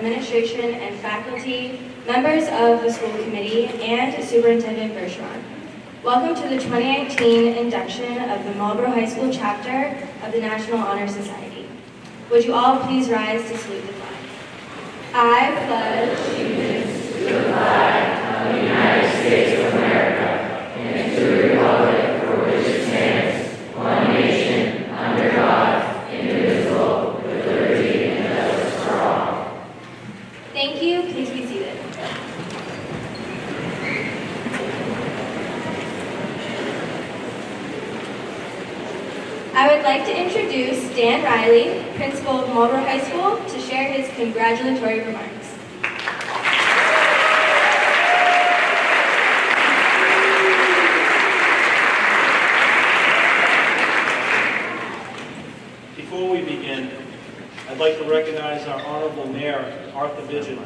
administration and faculty, members of the school committee, and Superintendent Bergeron. Welcome to the 2019 induction of the Marlborough High School chapter of the National Honor Society. Would you all please rise to salute the flag? I pledge allegiance to the flag of the United States of America and to the republic for which it stands, one nation, under God, indivisible, with liberty and justice for all. Thank you. Please be seated. I would like to introduce Dan Riley, principal of Marlborough High School, to share his congratulatory remarks. Before we begin, I'd like to recognize our Honorable Mayor, Arthur Vigil,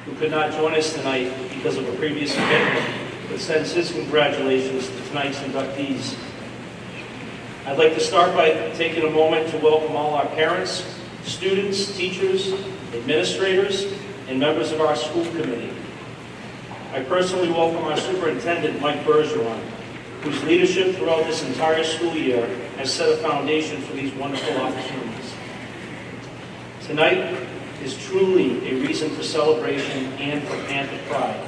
who could not join us tonight because of a previous commitment, but sends his congratulations to tonight's inductees. I'd like to start by taking a moment to welcome all our parents, students, teachers, administrators, and members of our school committee. I personally welcome our superintendent, Mike Bergeron, whose leadership throughout this entire school year has set a foundation for these wonderful opportunities. Tonight is truly a reason for celebration and for Panther pride.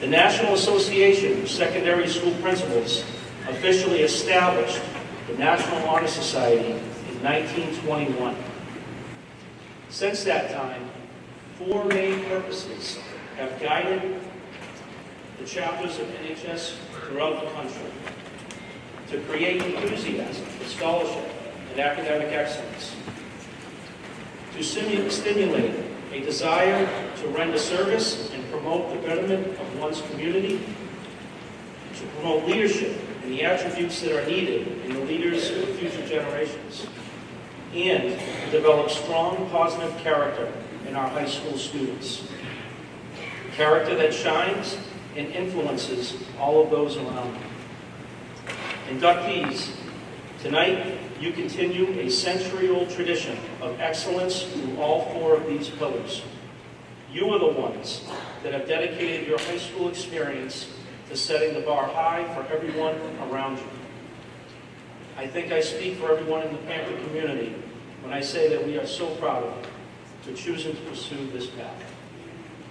The National Association of Secondary School Principals officially established the National Honor Society in 1921. Since that time, four main purposes have guided the chapters of NHS throughout the country: to create enthusiasm for scholarship and academic excellence, to stimulate a desire to render service and promote the betterment of one's community, to promote leadership and the attributes that are needed in the leaders of future generations, and to develop strong, positive character in our high school students. Character that shines and influences all of those around them. Inductees, tonight you continue a century-old tradition of excellence through all four of these pillars. You are the ones that have dedicated your high school experience to setting the bar high for everyone around you. I think I speak for everyone in the Panther community when I say that we are so proud of you for choosing to pursue this path.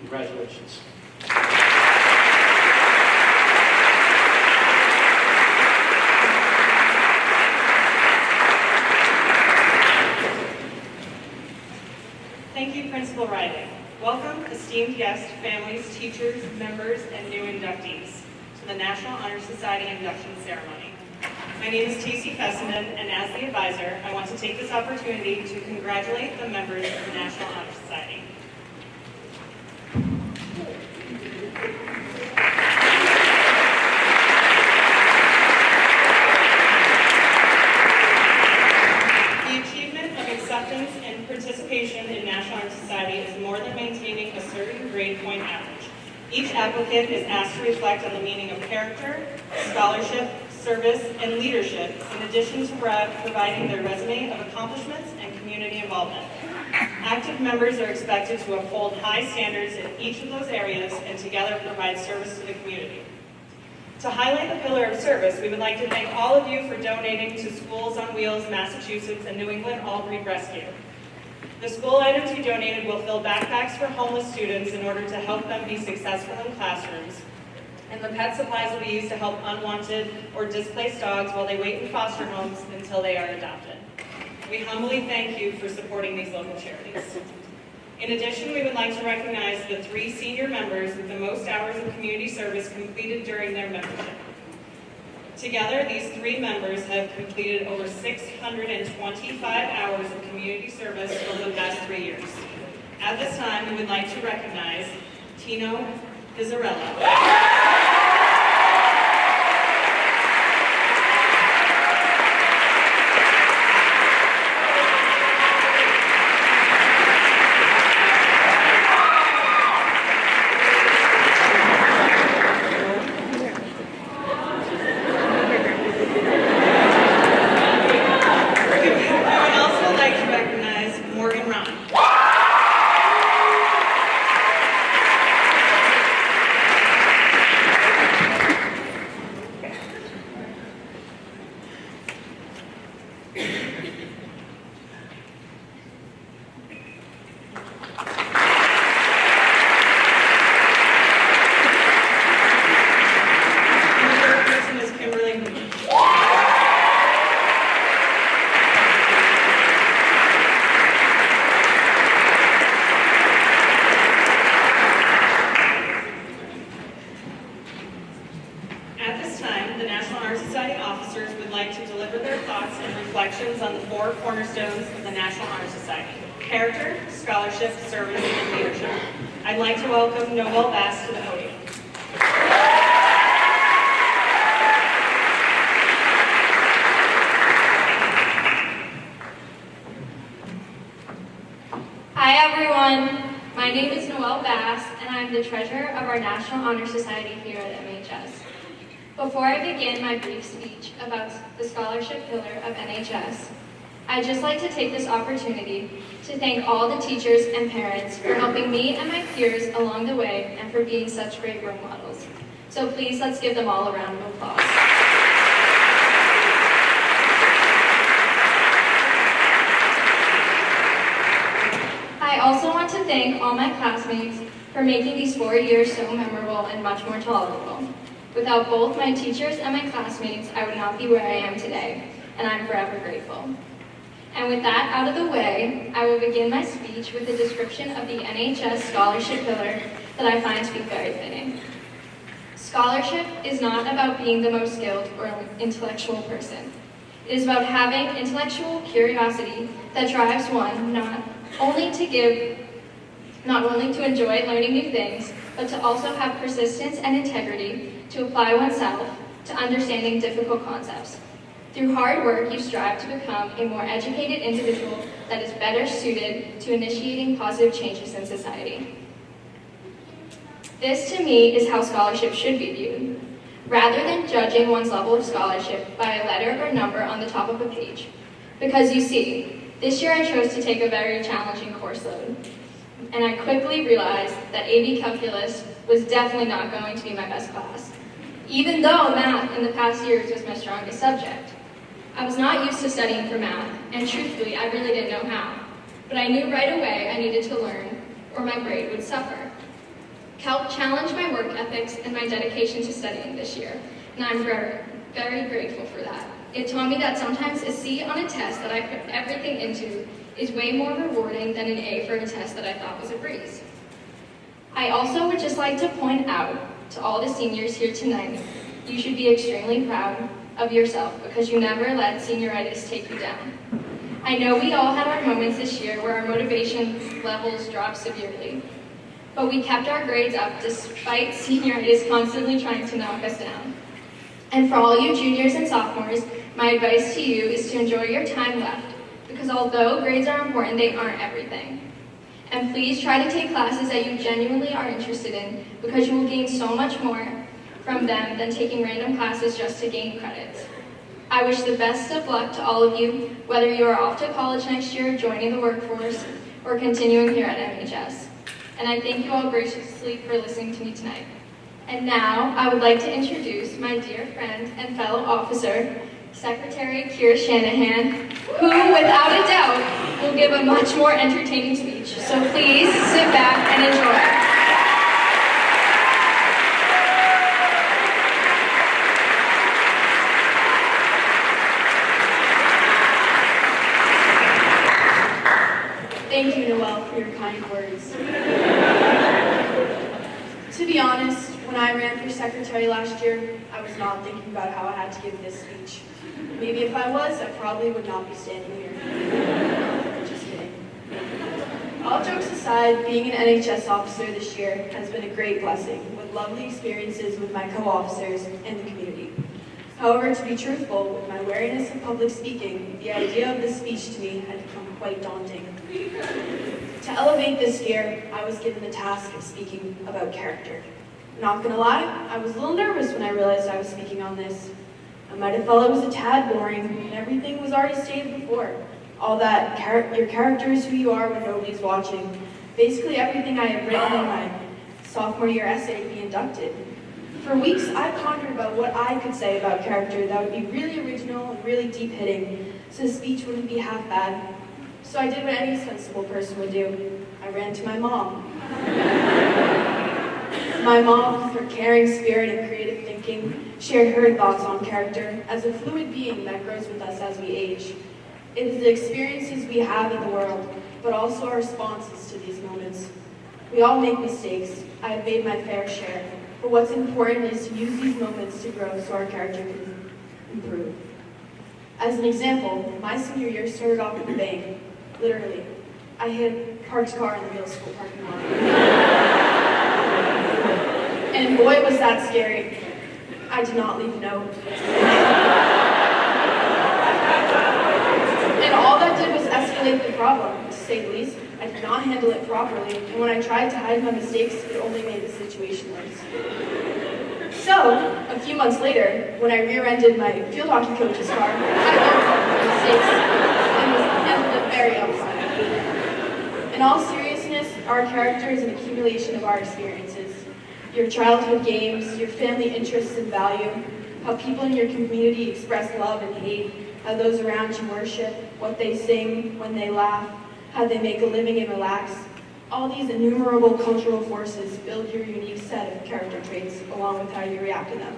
Congratulations. Thank you, Principal Riley. Welcome, esteemed guests, families, teachers, members, and new inductees to the National Honor Society Induction Ceremony. My name is T.C. Fessenden, and as the advisor, I want to take this opportunity to congratulate the members of the National Honor Society. The achievement of acceptance and participation in National Honor Society is more than maintaining a certain grade point average. Each applicant is asked to reflect on the meaning of character, scholarship, service, and leadership, in addition to providing their resume of accomplishments and community involvement. Active members are expected to uphold high standards in each of those areas and together provide service to the community. To highlight the pillar of service, we would like to thank all of you for donating to Schools on Wheels, Massachusetts, and New England All-Breed Rescue. The school items you donated will fill backpacks for homeless students in order to help them be successful in classrooms, and the pet supplies will be used to help unwanted or displaced dogs while they wait in foster homes until they are adopted. We humbly thank you for supporting these local charities. In addition, we would like to recognize the 3 senior members with the most hours of community service completed during their membership. Together, these 3 members have completed over 625 hours of community service over the past 3 years. At this time, we would like to recognize Tino Pizzarella. We would also like to recognize Morgan Ron. 4 cornerstones of the National Honor Society: character, scholarship, service, and leadership. I'd like to welcome Noel Bass to the podium. Hi everyone, my name is Noel Bass and I'm the treasurer of our National Honor Society here at NHS. Before I begin my brief speech about the scholarship pillar of NHS, I'd just like to take this opportunity to thank all the teachers and parents for helping me and my peers along the way and for being such great role models. So please let's give them all a round of applause. I also want to thank all my classmates for making these 4 years so memorable and much more tolerable. Without both my teachers and my classmates, I would not be where I am today, and I'm forever grateful. And with that out of the way, I will begin my speech with a description of the NHS scholarship pillar that I find to be very fitting. Scholarship is not about being the most skilled or intellectual person. It is about having intellectual curiosity that drives one not only to enjoy learning new things, but to also have persistence and integrity to apply oneself to understanding difficult concepts. Through hard work, you strive to become a more educated individual that is better suited to initiating positive changes in society. This, to me, is how scholarship should be viewed, rather than judging one's level of scholarship by a letter or number on the top of a page. Because you see, this year I chose to take a very challenging course load, and I quickly realized that AP Calculus was definitely not going to be my best class, even though math in the past years was my strongest subject. I was not used to studying for math, and truthfully, I really didn't know how, but I knew right away I needed to learn, or my grade would suffer. Calc challenged my work ethics and my dedication to studying this year, and I'm very grateful for that. It taught me that sometimes a C on a test that I put everything into is way more rewarding than an A for a test that I thought was a breeze. I also would just like to point out to all the seniors here tonight, you should be extremely proud of yourself because you never let senioritis take you down. I know we all had our moments this year where our motivation levels dropped severely, but we kept our grades up despite senioritis constantly trying to knock us down. And for all you juniors and sophomores, my advice to you is to enjoy your time left, because although grades are important, they aren't everything. And please try to take classes that you genuinely are interested in, because you will gain so much more from them than taking random classes just to gain credits. I wish the best of luck to all of you, whether you are off to college next year, joining the workforce, or continuing here at NHS. And I thank you all graciously for listening to me tonight. And now, I would like to introduce my dear friend and fellow officer, Secretary Kira Shanahan, who, without a doubt, will give a much more entertaining speech. So please sit back and enjoy. Thank you, Noel, for your kind words. To be honest, when I ran for secretary last year, I was not thinking about how I had to give this speech. Maybe if I was, I probably would not be standing here. Just kidding. All jokes aside, being an NHS officer this year has been a great blessing, with lovely experiences with my co-officers and the community. However, to be truthful, with my wariness of public speaking, the idea of this speech to me had become quite daunting. To elevate this year, I was given the task of speaking about character. Not gonna lie, I was a little nervous when I realized I was speaking on this. I might have felt it was a tad boring, and everything was already stated before. All that, your character is who you are when nobody's watching. Basically everything I had written in my sophomore year essay to be inducted. For weeks, I pondered about what I could say about character that would be really original and really deep-hitting, so the speech wouldn't be half bad. So I did what any sensible person would do. I ran to my mom. My mom, with her caring spirit and creative thinking, shared her thoughts on character as a fluid being that grows with us as we age. It is the experiences we have in the world, but also our responses to these moments. We all make mistakes. I have made my fair share. But what's important is to use these moments to grow so our character can improve. As an example, my senior year started off with a bang, literally. I hit Park's car in the middle school parking lot. And boy, was that scary. I did not leave a note. And all that did was escalate the problem, to say the least. I did not handle it properly, and when I tried to hide my mistakes, it only made the situation worse. So, a few months later, when I rear-ended my field hockey coach's car, I learned from my mistakes and handled it very upfront. In all seriousness, our character is an accumulation of our experiences. Your childhood games, your family interests and value, how people in your community express love and hate, how those around you worship, what they sing, when they laugh, how they make a living and relax. All these innumerable cultural forces build your unique set of character traits along with how you react to them.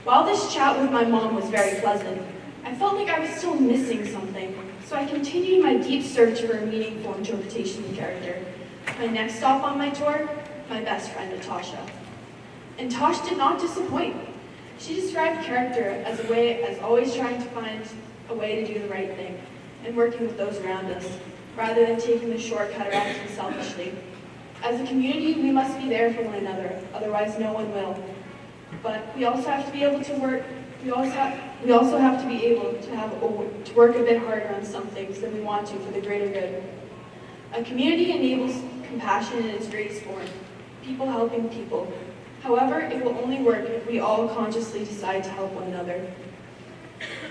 While this chat with my mom was very pleasant, I felt like I was still missing something, so I continued my deep search for a meaningful interpretation of character. My next stop on my tour, my best friend Natasha. And Tosh did not disappoint. She described character as always trying to find a way to do the right thing and working with those around us, rather than taking the shortcut or acting selfishly. As a community, we must be there for one another, otherwise no one will. But we also have to be able to work, we also have to be able to work a bit harder on some things than we want to for the greater good. A community enables compassion in its greatest form, people helping people. However, it will only work if we all consciously decide to help one another.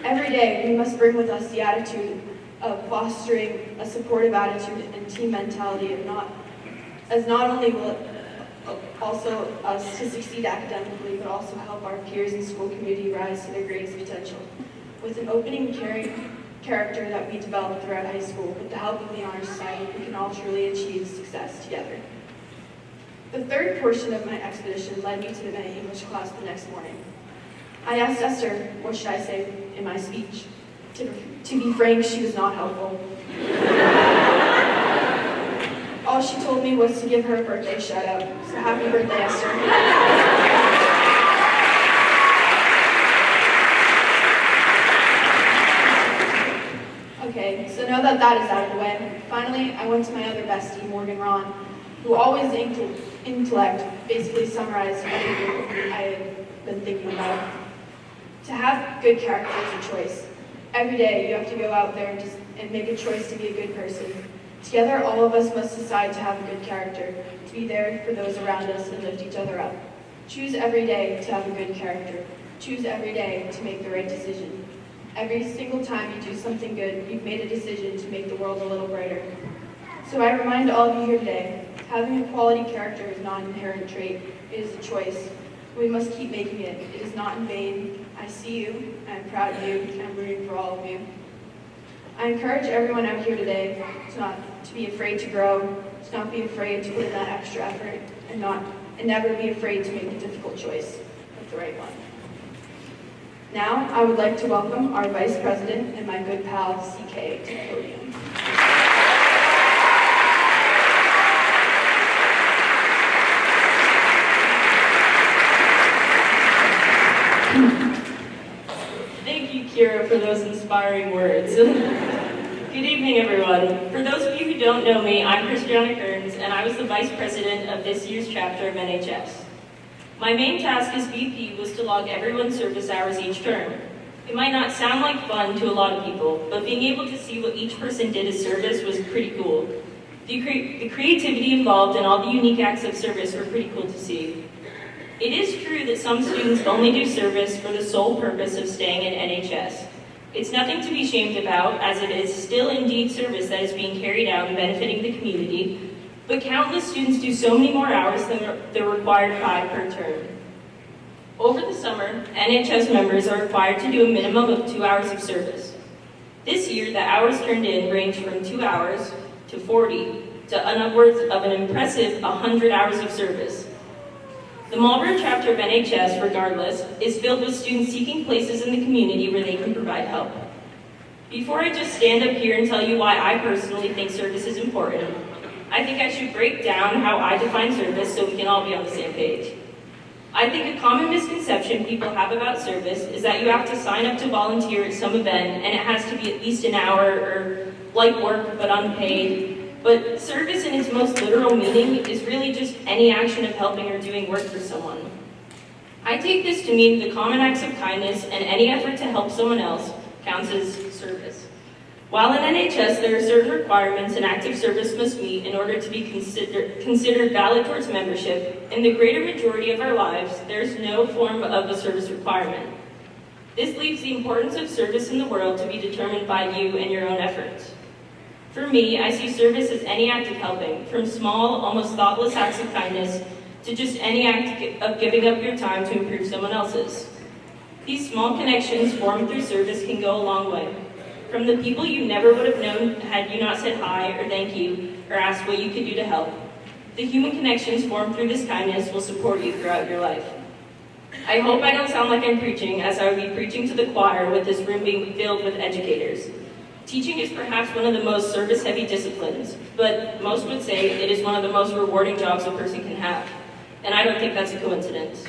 Every day, we must bring with us the attitude of fostering a supportive attitude and team mentality not only will it also us to succeed academically, but also help our peers and school community rise to their greatest potential. With an opening and caring character that we develop throughout high school, with the help of the Honor Society, we can all truly achieve success together. The third portion of my expedition led me to my English class the next morning. I asked Esther, what should I say in my speech? To be frank, she was not helpful. All she told me was to give her a birthday shout out. So happy birthday, Esther. Okay, so now that is out of the way, finally I went to my other bestie, Morgan Ron, who always intellect basically summarized everything I had been thinking about. To have good character is a choice. Every day you have to go out there and make a choice to be a good person. Together, all of us must decide to have a good character, to be there for those around us and lift each other up. Choose every day to have a good character. Choose every day to make the right decision. Every single time you do something good, you've made a decision to make the world a little brighter. So I remind all of you here today, having a quality character is not an inherent trait, it is a choice. We must keep making it. It is not in vain. I see you, I'm proud of you, and I'm rooting for all of you. I encourage everyone out here today to be afraid to grow, to not be afraid to put in that extra effort, and never be afraid to make a difficult choice, but the right one. Now, I would like to welcome our Vice President and my good pal, CK, to the podium. Thank you, Kira, for those inspiring words. Good evening, everyone. For those of you who don't know me, I'm Christiana Kearns, and I was the Vice President of this year's chapter of NHS. My main task as VP was to log everyone's service hours each term. It might not sound like fun to a lot of people, but being able to see what each person did as service was pretty cool. The creativity involved and all the unique acts of service were pretty cool to see. It is true that some students only do service for the sole purpose of staying in NHS. It's nothing to be ashamed about, as it is still indeed service that is being carried out and benefiting the community, but countless students do so many more hours than the required 5 per term. Over the summer, NHS members are required to do a minimum of 2 hours of service. This year, the hours turned in ranged from 2 hours to 40 to upwards of an impressive 100 hours of service. The Marlborough chapter of NHS, regardless, is filled with students seeking places in the community where they can provide help. Before I just stand up here and tell you why I personally think service is important, I think I should break down how I define service so we can all be on the same page. I think a common misconception people have about service is that you have to sign up to volunteer at some event and it has to be at least an hour or like work but unpaid. But service in its most literal meaning is really just any action of helping or doing work for someone. I take this to mean the common acts of kindness and any effort to help someone else counts as service. While in NHS there are certain requirements an active service must meet in order to be considered valid towards membership, in the greater majority of our lives, there is no form of a service requirement. This leaves the importance of service in the world to be determined by you and your own efforts. For me, I see service as any act of helping, from small, almost thoughtless acts of kindness to just any act of giving up your time to improve someone else's. These small connections formed through service can go a long way. From the people you never would have known had you not said hi or thank you or asked what you could do to help. The human connections formed through this kindness will support you throughout your life. I hope I don't sound like I'm preaching, as I would be preaching to the choir with this room being filled with educators. Teaching is perhaps one of the most service-heavy disciplines, but most would say it is one of the most rewarding jobs a person can have. And I don't think that's a coincidence.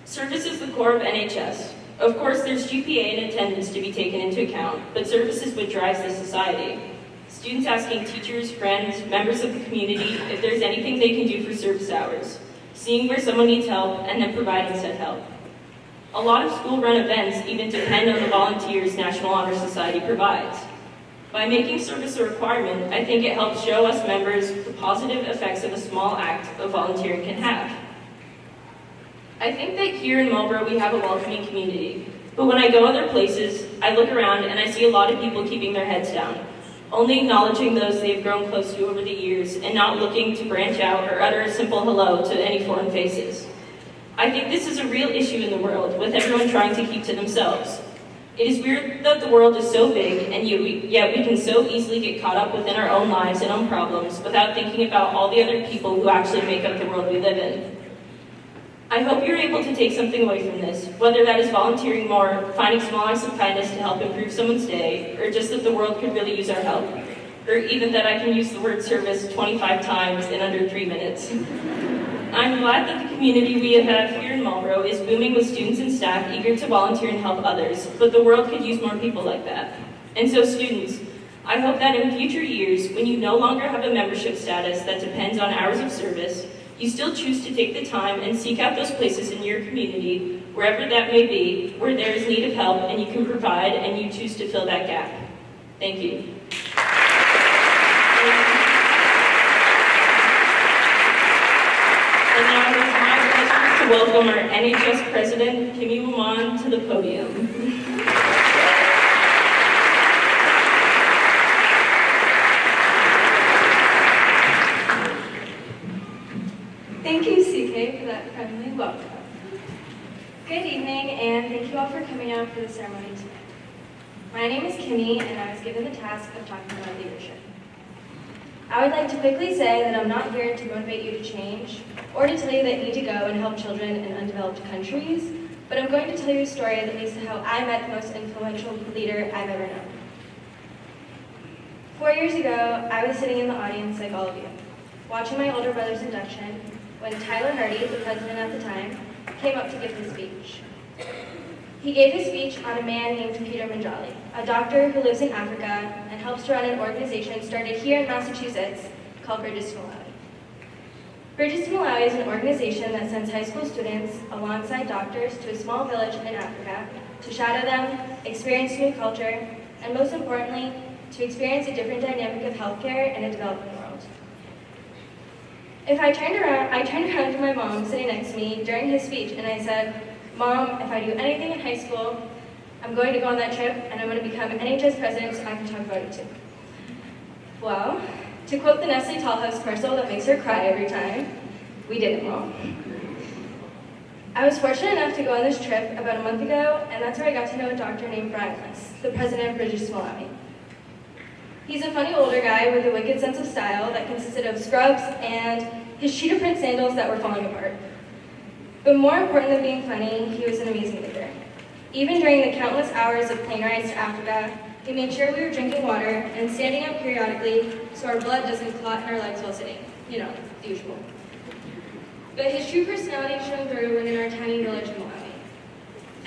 Service is the core of NHS. Of course, there's GPA and attendance to be taken into account, but service is what drives this society. Students asking teachers, friends, members of the community if there's anything they can do for service hours, seeing where someone needs help, and then providing said help. A lot of school-run events even depend on the volunteers National Honor Society provides. By making service a requirement, I think it helps show us members the positive effects of a small act of volunteering can have. I think that here in Marlborough we have a welcoming community, but when I go other places, I look around and I see a lot of people keeping their heads down, only acknowledging those they've grown close to over the years and not looking to branch out or utter a simple hello to any foreign faces. I think this is a real issue in the world, with everyone trying to keep to themselves. It is weird that the world is so big, and yet we can so easily get caught up within our own lives and own problems without thinking about all the other people who actually make up the world we live in. I hope you're able to take something away from this, whether that is volunteering more, finding small acts of kindness to help improve someone's day, or just that the world could really use our help, or even that I can use the word service 25 times in under 3 minutes. I'm glad that the community we have here in Marlborough is booming with students and staff eager to volunteer and help others, but the world could use more people like that. And so students, I hope that in future years, when you no longer have a membership status that depends on hours of service, you still choose to take the time and seek out those places in your community, wherever that may be, where there is need of help and you can provide and you choose to fill that gap. Thank you. And now it is my pleasure to welcome our NHS President, Kimmy Waman, to the podium. Thank you, CK, for that friendly welcome. Good evening, and thank you all for coming out for the ceremony tonight. My name is Kimmy, and I was given the task of talking about leadership. I would like to quickly say that I'm not here to motivate you to change, or to tell you that you need to go and help children in undeveloped countries, but I'm going to tell you a story that leads to how I met the most influential leader I've ever known. 4 years ago, I was sitting in the audience like all of you, watching my older brother's induction, when Tyler Hardy, the president at the time, came up to give his speech. He gave his speech on a man named Peter Manjali, a doctor who lives in Africa and helps to run an organization started here in Massachusetts called Bridges to Malawi. Bridges to Malawi is an organization that sends high school students alongside doctors to a small village in Africa to shadow them, experience new culture, and most importantly, to experience a different dynamic of healthcare in a developing world. I turned around to my mom sitting next to me during his speech and I said, "Mom, if I do anything in high school, I'm going to go on that trip and I'm going to become an NHS president so I can talk about it too." Well, to quote the Nestle Tall House commercial that makes her cry every time, we did it, Mom. I was fortunate enough to go on this trip about a month ago, and that's where I got to know a doctor named Brian Less, the president of Bridges to Malawi. He's a funny older guy with a wicked sense of style that consisted of scrubs and his cheetah print sandals that were falling apart. But more important than being funny, he was an amazing leader. Even during the countless hours of plane rides to Africa, he made sure we were drinking water and standing up periodically so our blood doesn't clot in our legs while sitting. You know, the usual. but his true personality shone through when in our tiny village in Malawi.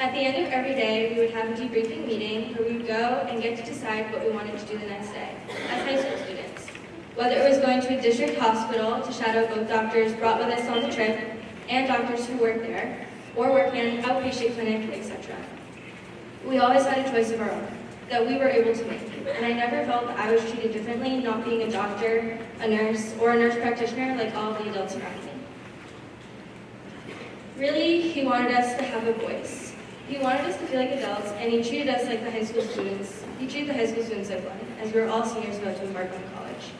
At the end of every day, we would have a debriefing meeting where we would go and get to decide what we wanted to do the next day as high school students. Whether it was going to a district hospital to shadow both doctors brought with us on the trip and doctors who worked there, or working in an outpatient clinic, etc. We always had a choice of our own that we were able to make, and I never felt that I was treated differently not being a doctor, a nurse, or a nurse practitioner like all of the adults around me. Really, he wanted us to have a voice. He wanted us to feel like adults, and he treated us like the high school students. He treated the high school students like one, as we were all seniors about to embark on college.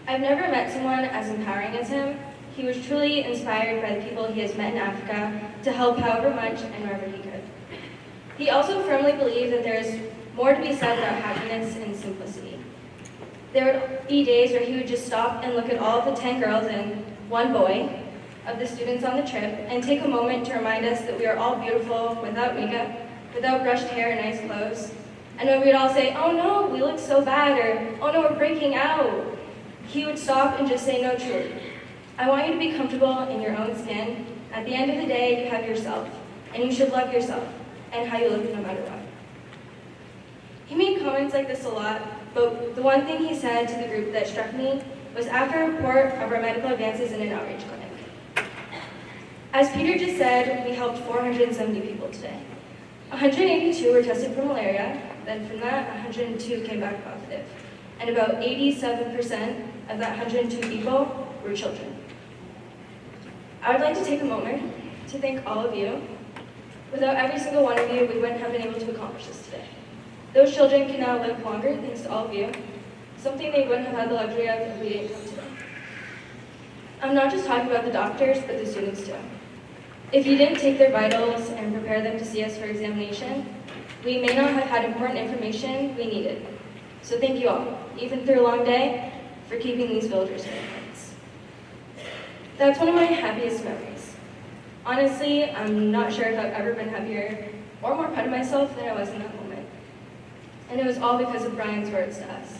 I've never met someone as empowering as him. He was truly inspired by the people he has met in Africa to help however much and wherever he could. He also firmly believed that there is more to be said about happiness and simplicity. There would be days where he would just stop and look at all of the 10 girls and 1 boy of the students on the trip and take a moment to remind us that we are all beautiful without makeup, without brushed hair and nice clothes. And when we'd all say, "Oh no, we look so bad," or "Oh no, we're breaking out," he would stop and just say, "No, truly. I want you to be comfortable in your own skin. At the end of the day, you have yourself, and you should love yourself and how you look no matter what." He made comments like this a lot, but the one thing he said to the group that struck me was after a report of our medical advances in an outreach clinic. As Peter just said, we helped 470 people today. 182 were tested for malaria, then from that, 102 came back positive, and about 87% of that 102 people were children. I would like to take a moment to thank all of you. Without every single one of you, we wouldn't have been able to accomplish this today. Those children can now live longer thanks to all of you, something they wouldn't have had the luxury of if we didn't come today. I'm not just talking about the doctors, but the students too. If you didn't take their vitals and prepare them to see us for examination, we may not have had important information we needed. So thank you all, even through a long day, for keeping these villagers in place. That's one of my happiest memories. Honestly, I'm not sure if I've ever been happier or more proud of myself than I was in that moment. And it was all because of Brian's words to us.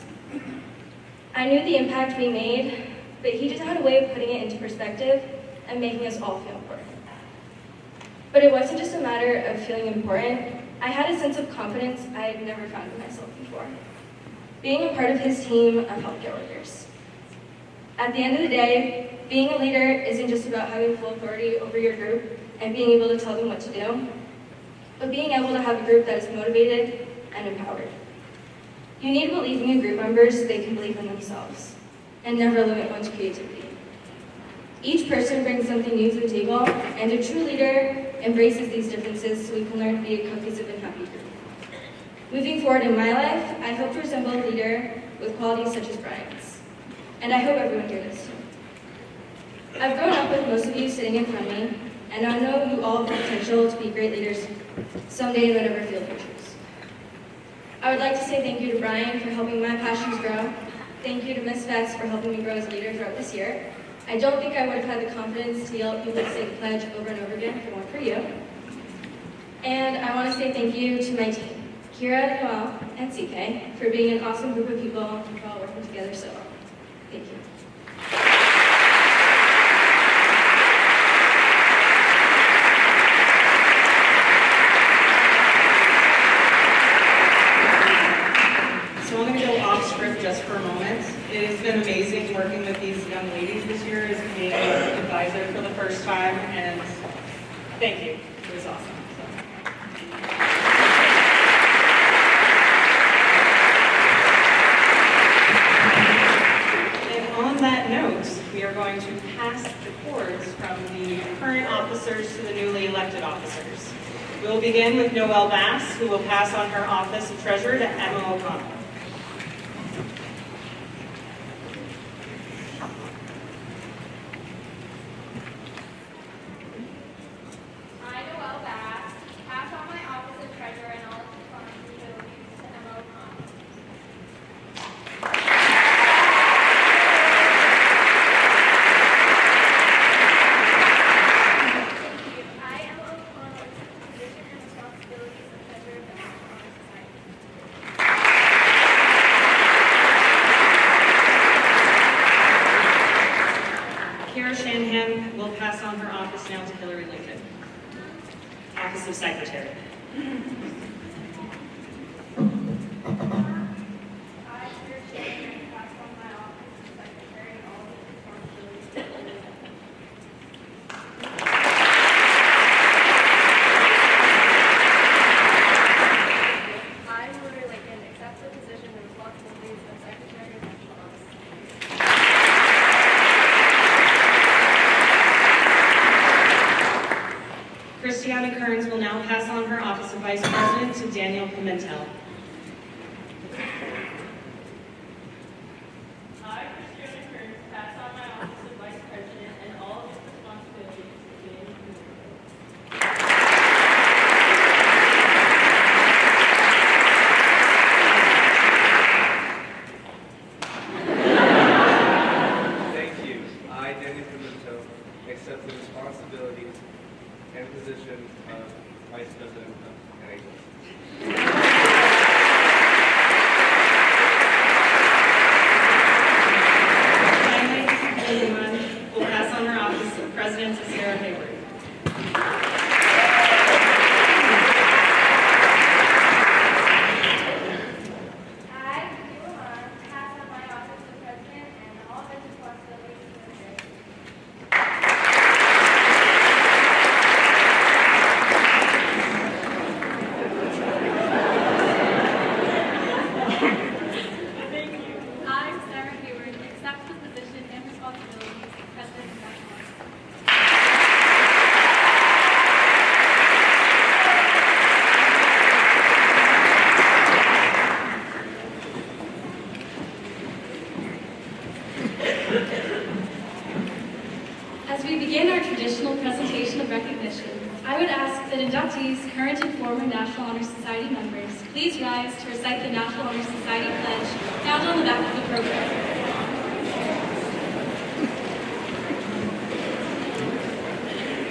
I knew the impact we made, but he just had a way of putting it into perspective and making us all feel important. But it wasn't just a matter of feeling important. I had a sense of confidence I had never found in myself before. Being a part of his team of healthcare workers. At the end of the day, being a leader isn't just about having full authority over your group and being able to tell them what to do, but being able to have a group that is motivated and empowered. You need to believe in your group members so they can believe in themselves, and never limit one's creativity. Each person brings something new to the table, and a true leader embraces these differences so we can learn to be a cohesive and happy group. Moving forward in my life, I hope to resemble a leader with qualities such as Brian's. And I hope everyone here does too. I've grown up with most of you sitting in front of me, and I know you all have the potential to be great leaders someday in whatever field you choose. I would like to say thank you to Brian for helping my passions grow. Thank you to Ms. Vest for helping me grow as a leader throughout this year. I don't think I would have had the confidence to yell at people to say the pledge over and over again if it weren't for you. And I want to say thank you to my team, Kira, Noel, and CK, for being an awesome group of people and for all working together so well. Thank you. So I'm going to go off script just for a moment. It has been amazing working with these young ladies this year as being an advisor for the first time, and thank you. It was awesome. And on that note, we are going to pass the cords from the current officers to the newly elected officers. We'll begin with Noelle Bass, who will pass on her office of treasurer to Emma O'Connell. office now to Hillary Lincoln. Office of Secretary. Christiana Kearns will now pass on her office of Vice President to Daniel Pimentel. I, Christiana Kearns, pass on my office of Vice President and all of its responsibilities to Daniel Pimentel. Thank you. I, Daniel Pimentel, accept the responsibilities and position of Vice President of NHS. Finally, Lily will pass on her office of President to Sarah Hayward. I, Yuhan, pass on my office of President and all of its responsibilities to the church. I, Sarah Hayward, accept the position and responsibilities of President of NHS. As we begin our traditional presentation of recognition, I would ask that inductees, current and former National Honor Society members, please rise to recite the National Honor Society pledge found on the back of the program.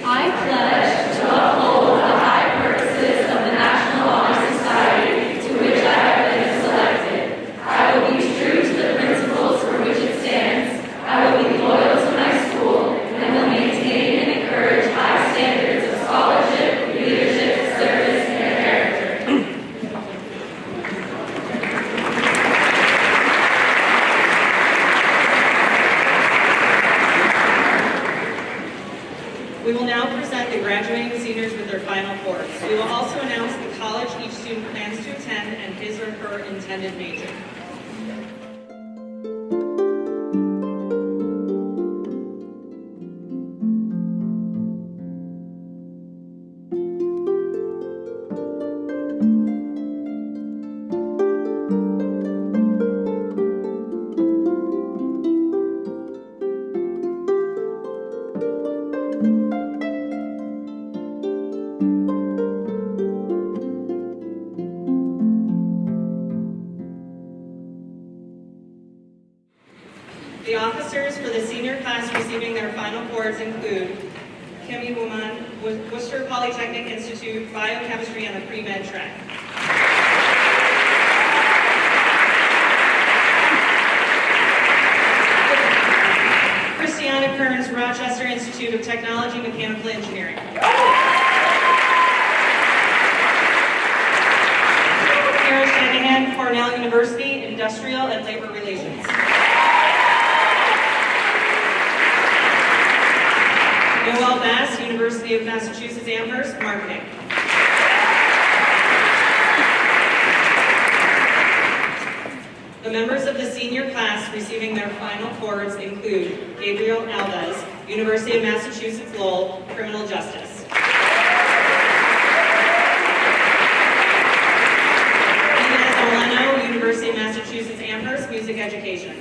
I pledge to uphold the high purposes of the National Honor Society to which I have been selected. I will be true to the principles for which it stands. I will be loyal to my school and will maintain and encourage high standards of scholarship, leadership, service, and character. We will now present the graduating seniors with their final course. We will also announce the college each student plans to attend and his or her intended major. The officers for the senior class receiving their final awards include Kimmy Woman, Worcester Polytechnic Institute, Biochemistry on the Pre-Med track. Christiana Kearns, Rochester Institute of Technology, Mechanical Engineering. Kara Shanahan, Cornell University, Industrial and Labor Relations. Noel Bass, University of Massachusetts Amherst, Marketing. The members of the senior class receiving their final awards include Gabriel Alves, University of Massachusetts Lowell, Criminal Justice. Inez Oleno, University of Massachusetts Amherst, Music Education.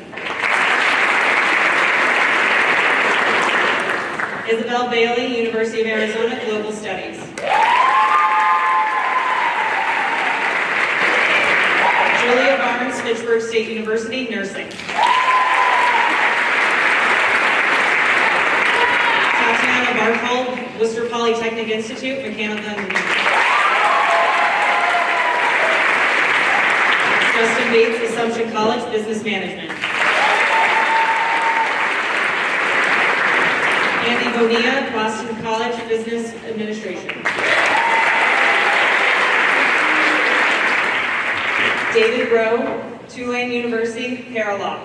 Isabel Bailey, University of Arizona, Global Studies. Julia Barnes, Fitchburg State University, Nursing. Tatiana Barthold, Worcester Polytechnic Institute, Mechanical Engineering. Justin Bates, Assumption College, Business Management. Andy Bonilla, Boston College Business Administration. David Rowe, Tulane University, Paralaw.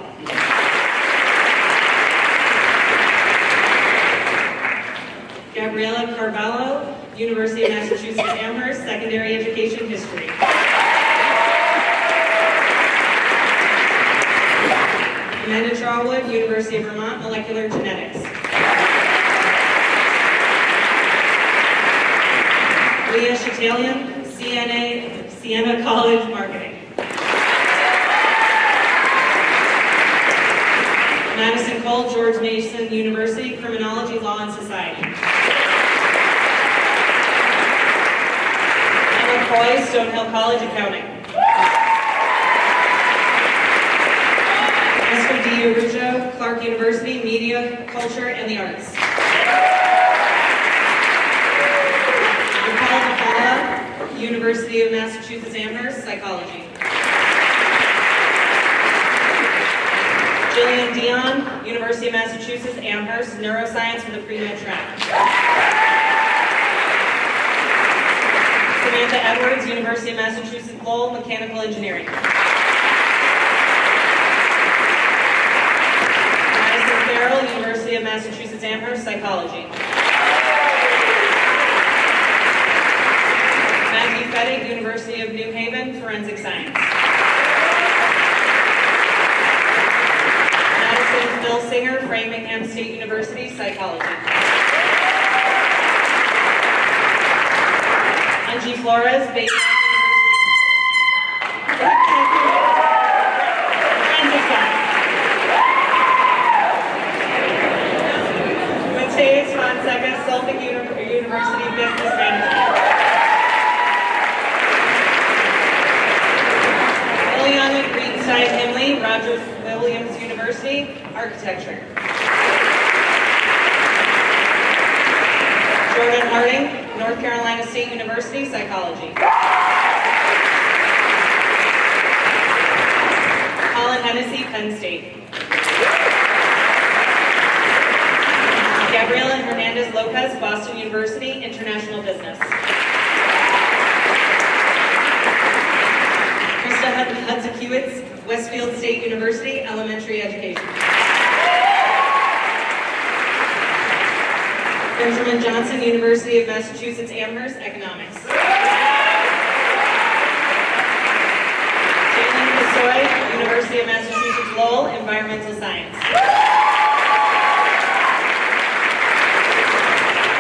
Gabriela Carvalho, University of Massachusetts Amherst, Secondary Education History. Amanda Charwood, University of Vermont, Molecular Genetics. Leah Chatalian, Siena College, Marketing. Madison Cole, George Mason University, Criminology, Law, and Society. Emma Coy, Stonehill College, Accounting. Esther D. Urujo, Clark University, Media, Culture, and the Arts. Nicole DePaula, University of Massachusetts Amherst, Psychology. Jillian Dion, University of Massachusetts Amherst, Neuroscience with a pre-med track. Samantha Edwards, University of Massachusetts Lowell, Mechanical Engineering. Madison Farrell, University of Massachusetts Amherst, Psychology. Matthew Fettig, University of New Haven, Forensic Science. Phil Singer, Framingham State University, Psychology. Angie Flores, Baytown University. Forensic Science. Mateus Fonseca, Suffolk University, Business Management. Ileana Greenstein Himley, Roger Williams University, Architecture. Jordan Harding, North Carolina State University, Psychology. Colin Hennessy, Penn State. Gabriela Hernandez Lopez, Boston University, International Business. Krista Hudzik-Hewitt, Westfield State University, Elementary Education. Benjamin Johnson, University of Massachusetts Amherst, Economics. Jalen Kasoy, University of Massachusetts Lowell, Environmental Science.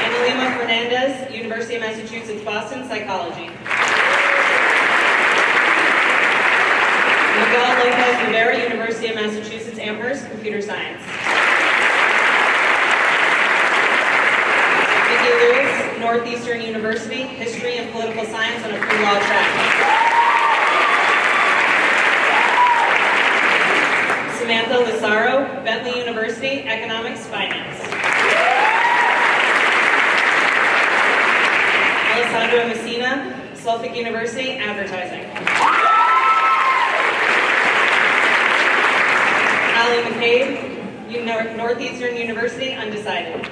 Annalima Fernandez, University of Massachusetts Boston, Psychology. Miguel Lopez Rivera, University of Massachusetts Amherst, Computer Science. Vicki Lewis, Northeastern University, History and Political Science on a pre-law track. Samantha Lazaro, Bentley University, Economics, Finance. Alessandra Messina, Suffolk University, Advertising. Allie McCabe, Northeastern University, Undecided.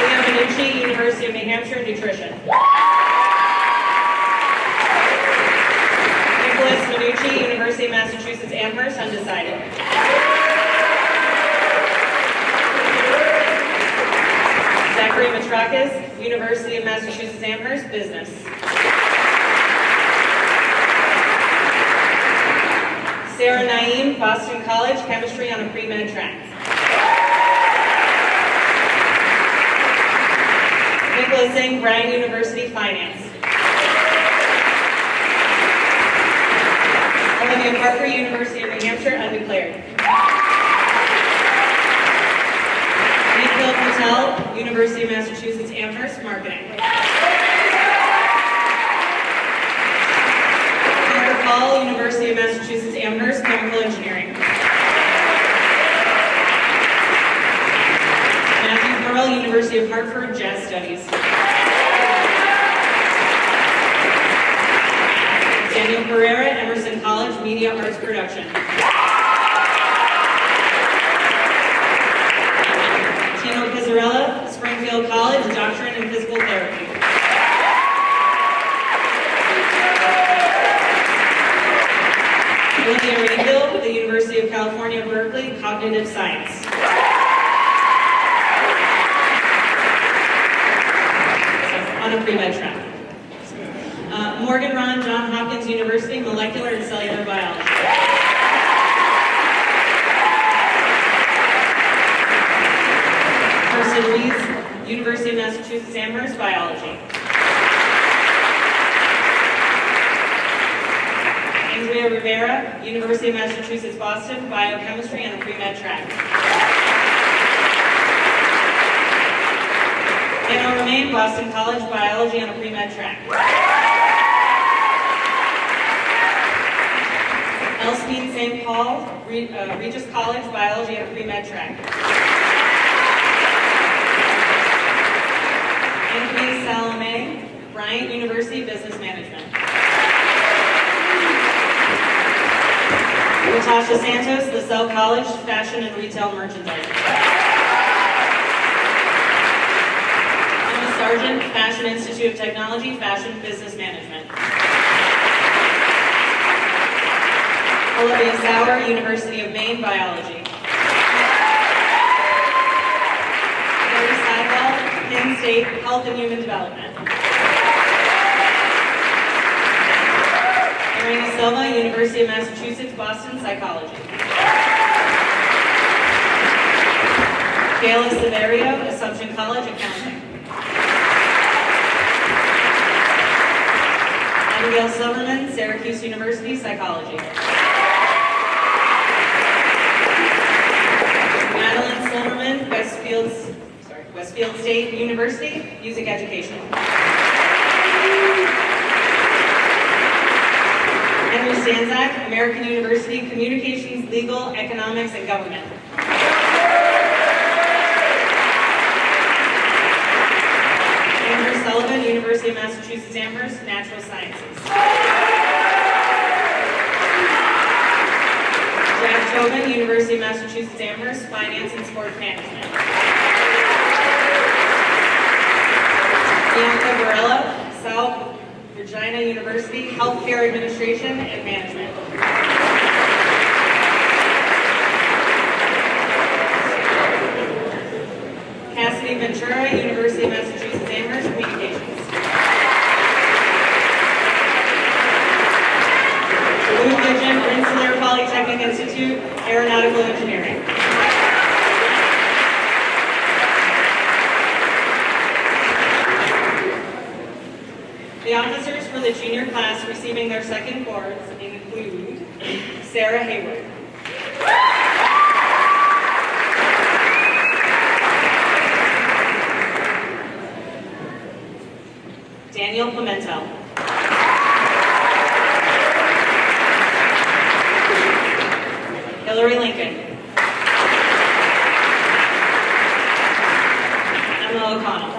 Leo Minucci, University of New Hampshire, Nutrition. Nicholas Minucci, University of Massachusetts Amherst, Undecided. Zachary Matrakis, University of Massachusetts Amherst, Business. Sarah Naeem, Boston College, Chemistry on a pre-med track. Nicholas Singh, Brown University, Finance. Olivia Parker, University of New Hampshire, undeclared. Nikhil Patel, University of Massachusetts Amherst, Marketing. Carter Hall, University of Massachusetts Amherst, Chemical Engineering. Matthew Pearl, University of Hartford, Jazz Studies. Daniel Pereira, Emerson College, Media Arts Production. Mazzarella, Springfield College, Doctorate in Physical Therapy. Olivia Rayfield, the University of California, Berkeley, Cognitive Science. On a pre-med track. Morgan Ron, Johns Hopkins University, Molecular and Cellular Biology. Kirsten Rees, University of Massachusetts Amherst, Biology. Andrea Rivera, University of Massachusetts Boston, Biochemistry on a pre-med track. Anna Romain, Boston College, Biology on a pre-med track. Elspine St. Paul, Regis College, Biology on a pre-med track. Anthony Salome, Bryant University, Business Management. Natasha Santos, LaSalle College, Fashion and Retail Merchandising. Emma Sargent, Fashion Institute of Technology, Fashion Business Management. Olivia Sauer, University of Maine, Biology. Gary Sidewell, Penn State, Health and Human Development. Marina Silva, University of Massachusetts, Boston, Psychology. Kayla Severio, Assumption College, Accounting. Abigail Silverman, Syracuse University, Psychology. Madeline Silverman, Westfield State University, Music Education. Henry Stanzak, American University, Communications, Legal, Economics, and Government. Andrew Sullivan, University of Massachusetts Amherst, Natural Sciences. Jack Tobin, University of Massachusetts Amherst, Finance and Sport Management. Bianca Varela, South Regina University, Healthcare Administration and Management. Cassidy Ventura, University of Massachusetts Amherst, Communications. Lou Gidgen, Rensselaer Polytechnic Institute, Aeronautical Engineering. The officers for the junior class receiving their second chords include Sarah Hayward. Daniel Pimentel. Hillary Lincoln. Emma O'Connell.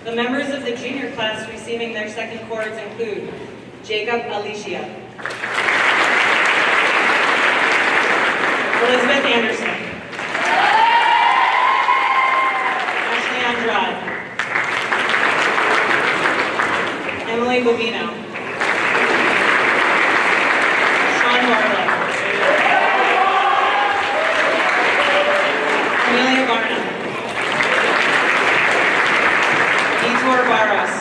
The members of the junior class receiving their second chords include Jacob Alicia, Elizabeth Anderson, Ashley Andrade, Emily Bovino, Sean Barlow, Amelia Barnum, Vitor Barros,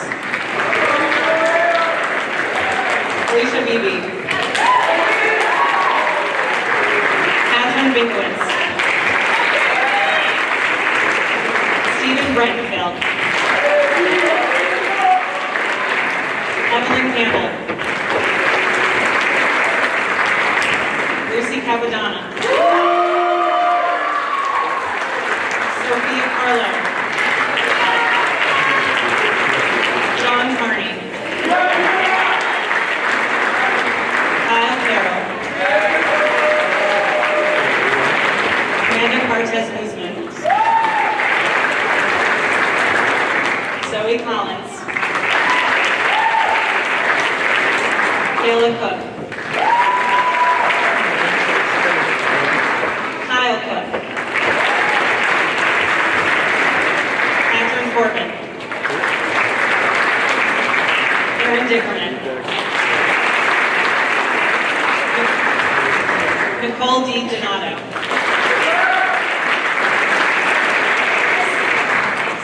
Alicia Beebe, Catherine Binkowitz, Stephen Brentenfeld, Evelyn Campbell, Lucy Capadonna, Sophia Carlo, John Carney, Kyle Carroll, Amanda Cortez Guzman, Zoe Collins, Kayla Cook, Nicole D. Donato.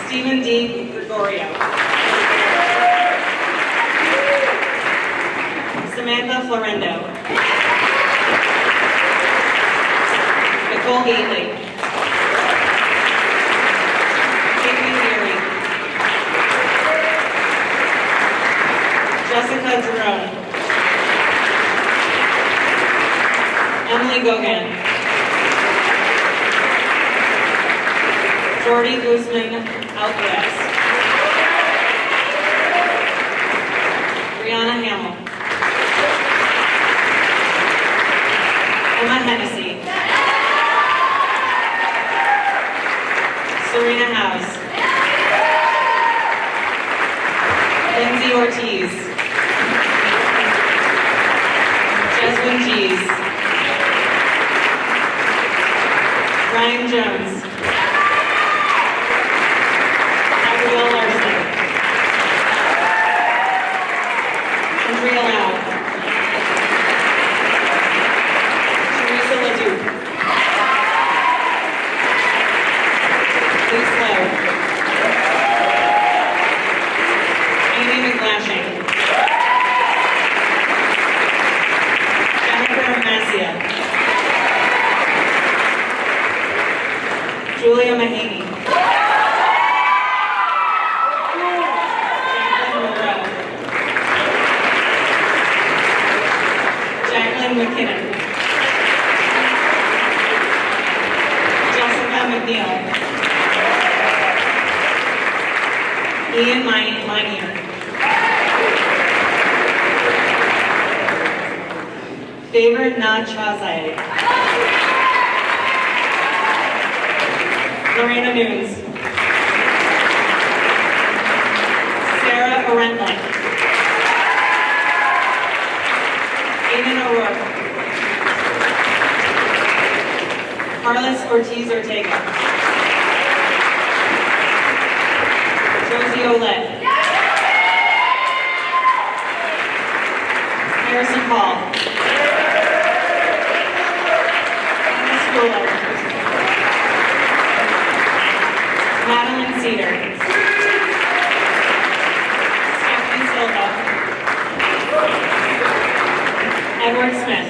Stephen D. Gregorio. Samantha Florendo. Nicole Gately. Kate Leary. Jessica Jerome. Emily Gogan. Jordy Guzman Alvarez. Brianna Hamill. Emma Hennessy. Serena House. Lindsay Ortiz. Jasmine Gies. Ryan Jones. Abigail Larson. Andrea Lau. Teresa Ledoux. Luke Lowe. Amy McGlashing. Jennifer Massia. Julia Mahaney. Jacqueline McKinnon. Jessica McNeil. Ian Minier. Favored Nad Chazai. Lorena Nunes. Sarah Orentline. Aiden O'Rourke. Carlos Ortiz Ortega. Josie Olette. Harrison Hall. Thomas Fuller. Madeline Cedar. Stephanie Silva. Edward Smith.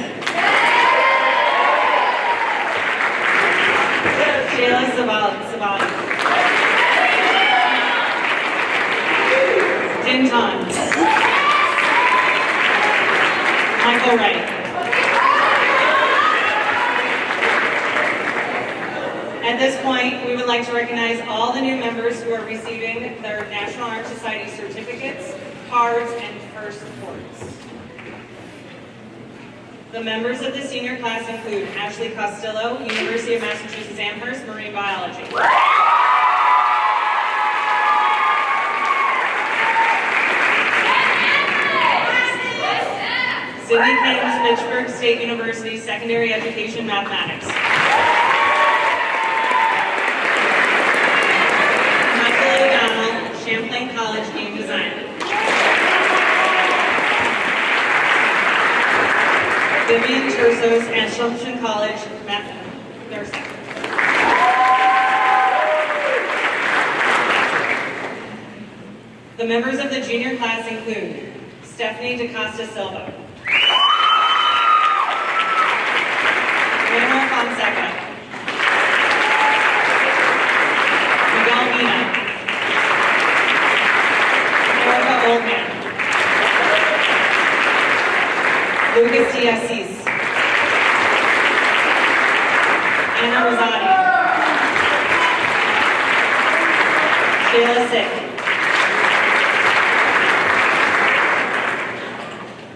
Shayla Savali. Din Ton. Michael Wright. At this point, we would like to recognize all the new members who are receiving their National Honor Society certificates, cards, and first awards. The members of the senior class include Ashley Costello, University of Massachusetts Amherst, Marine Biology. Sydney Kings, Fitchburg State University, Secondary Education Mathematics. Michael O'Donnell, Champlain College Game Design. Vivian Tersos, Assumption College, Nursing. The members of the junior class include Stephanie DaCosta Silva, Leonora Fonseca, Miguel Mina, Erica Oldman, Lucas Diassis, Anna Rosati, Shayla Sick.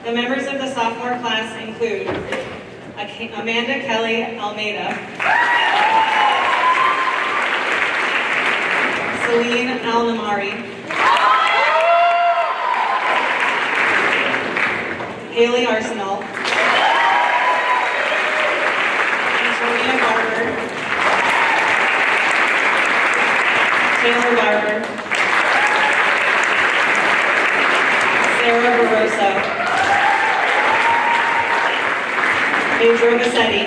The members of the sophomore class include Amanda Kelly Almeida, Celine Al-Namari, Haley Arsenal, Antonia Barber, Taylor Barber, Sarah Barroso, Pedro Bassetti,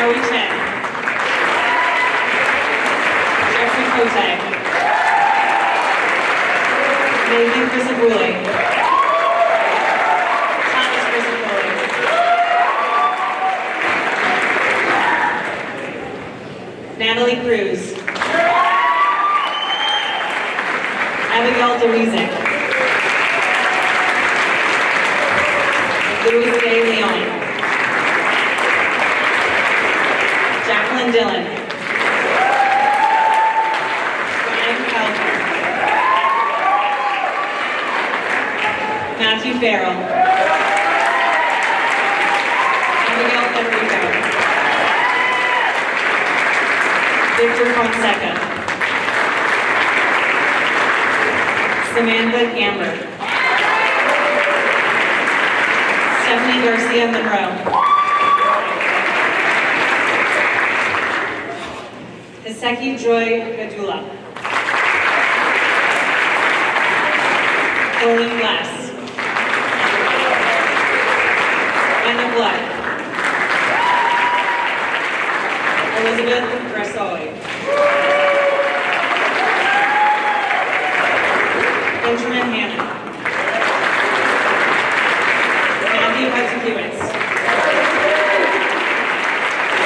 Joey Chen. Jeffrey Kote. Megan Chrisapulli. Thomas Chrisapulli. Natalie Cruz. Abigail DeWiesek. Louis A. Leon. Jacqueline Dillon. Brian Calder. Matthew Farrell. Abigail Federico. Victor Fonseca. Samantha Gamber. Stephanie Garcia Monroe. Hiseki Joy Gadula. Colleen Glass. Anna Black. Elizabeth Grasoli. Benjamin Hannon. Matthew Hudson-Hewitt.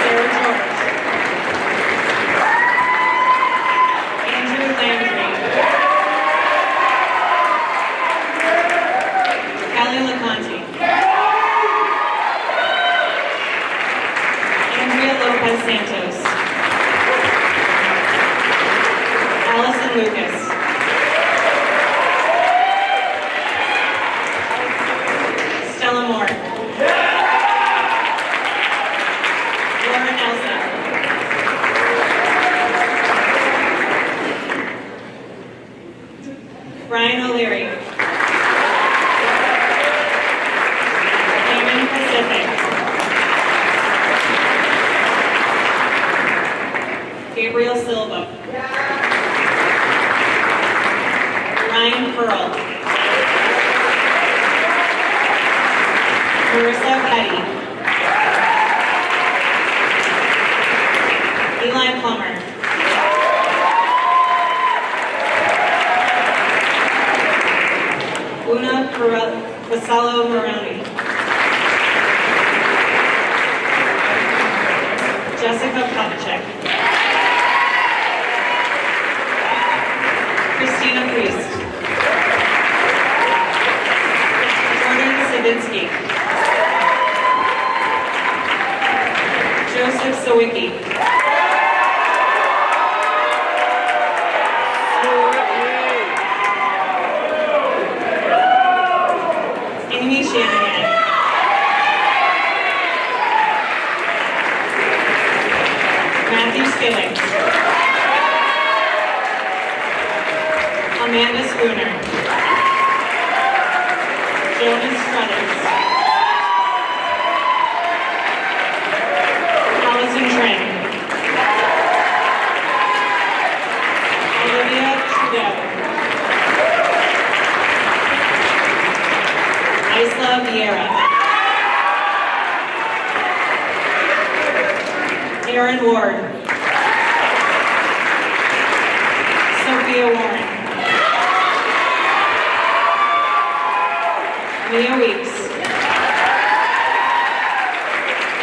Sarah George. Andrew Landry. Callie LeConte. Andrea Lopez Santos. Allison Lucas. Stella Moore. Laura Nelson. Brian O'Leary. Damon Pacific. Gabriel Silva. Ryan Pearl. Marissa Petty. Eli Plummer. Una Pasalo Moroni. Jessica Popchek. Christina Priest. Jordan Savinsky. Joseph Sawicki. Amy Shanahan. Matthew Skillings. Amanda Spooner. Jonas Struthers. Allison Tran. Olivia Trudeau. Isla Vieira. Aaron Ward. Sophia Warren. Mia Weeks.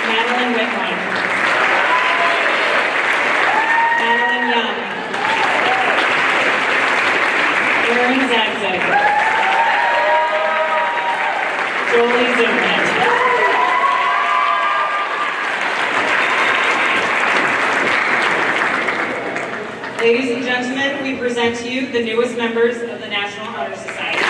Madeline Whitmore. Madeline Young. Aaron Zagzag. Jolie Zimmerman. Ladies and gentlemen, we present to you the newest members of the National Honor Society.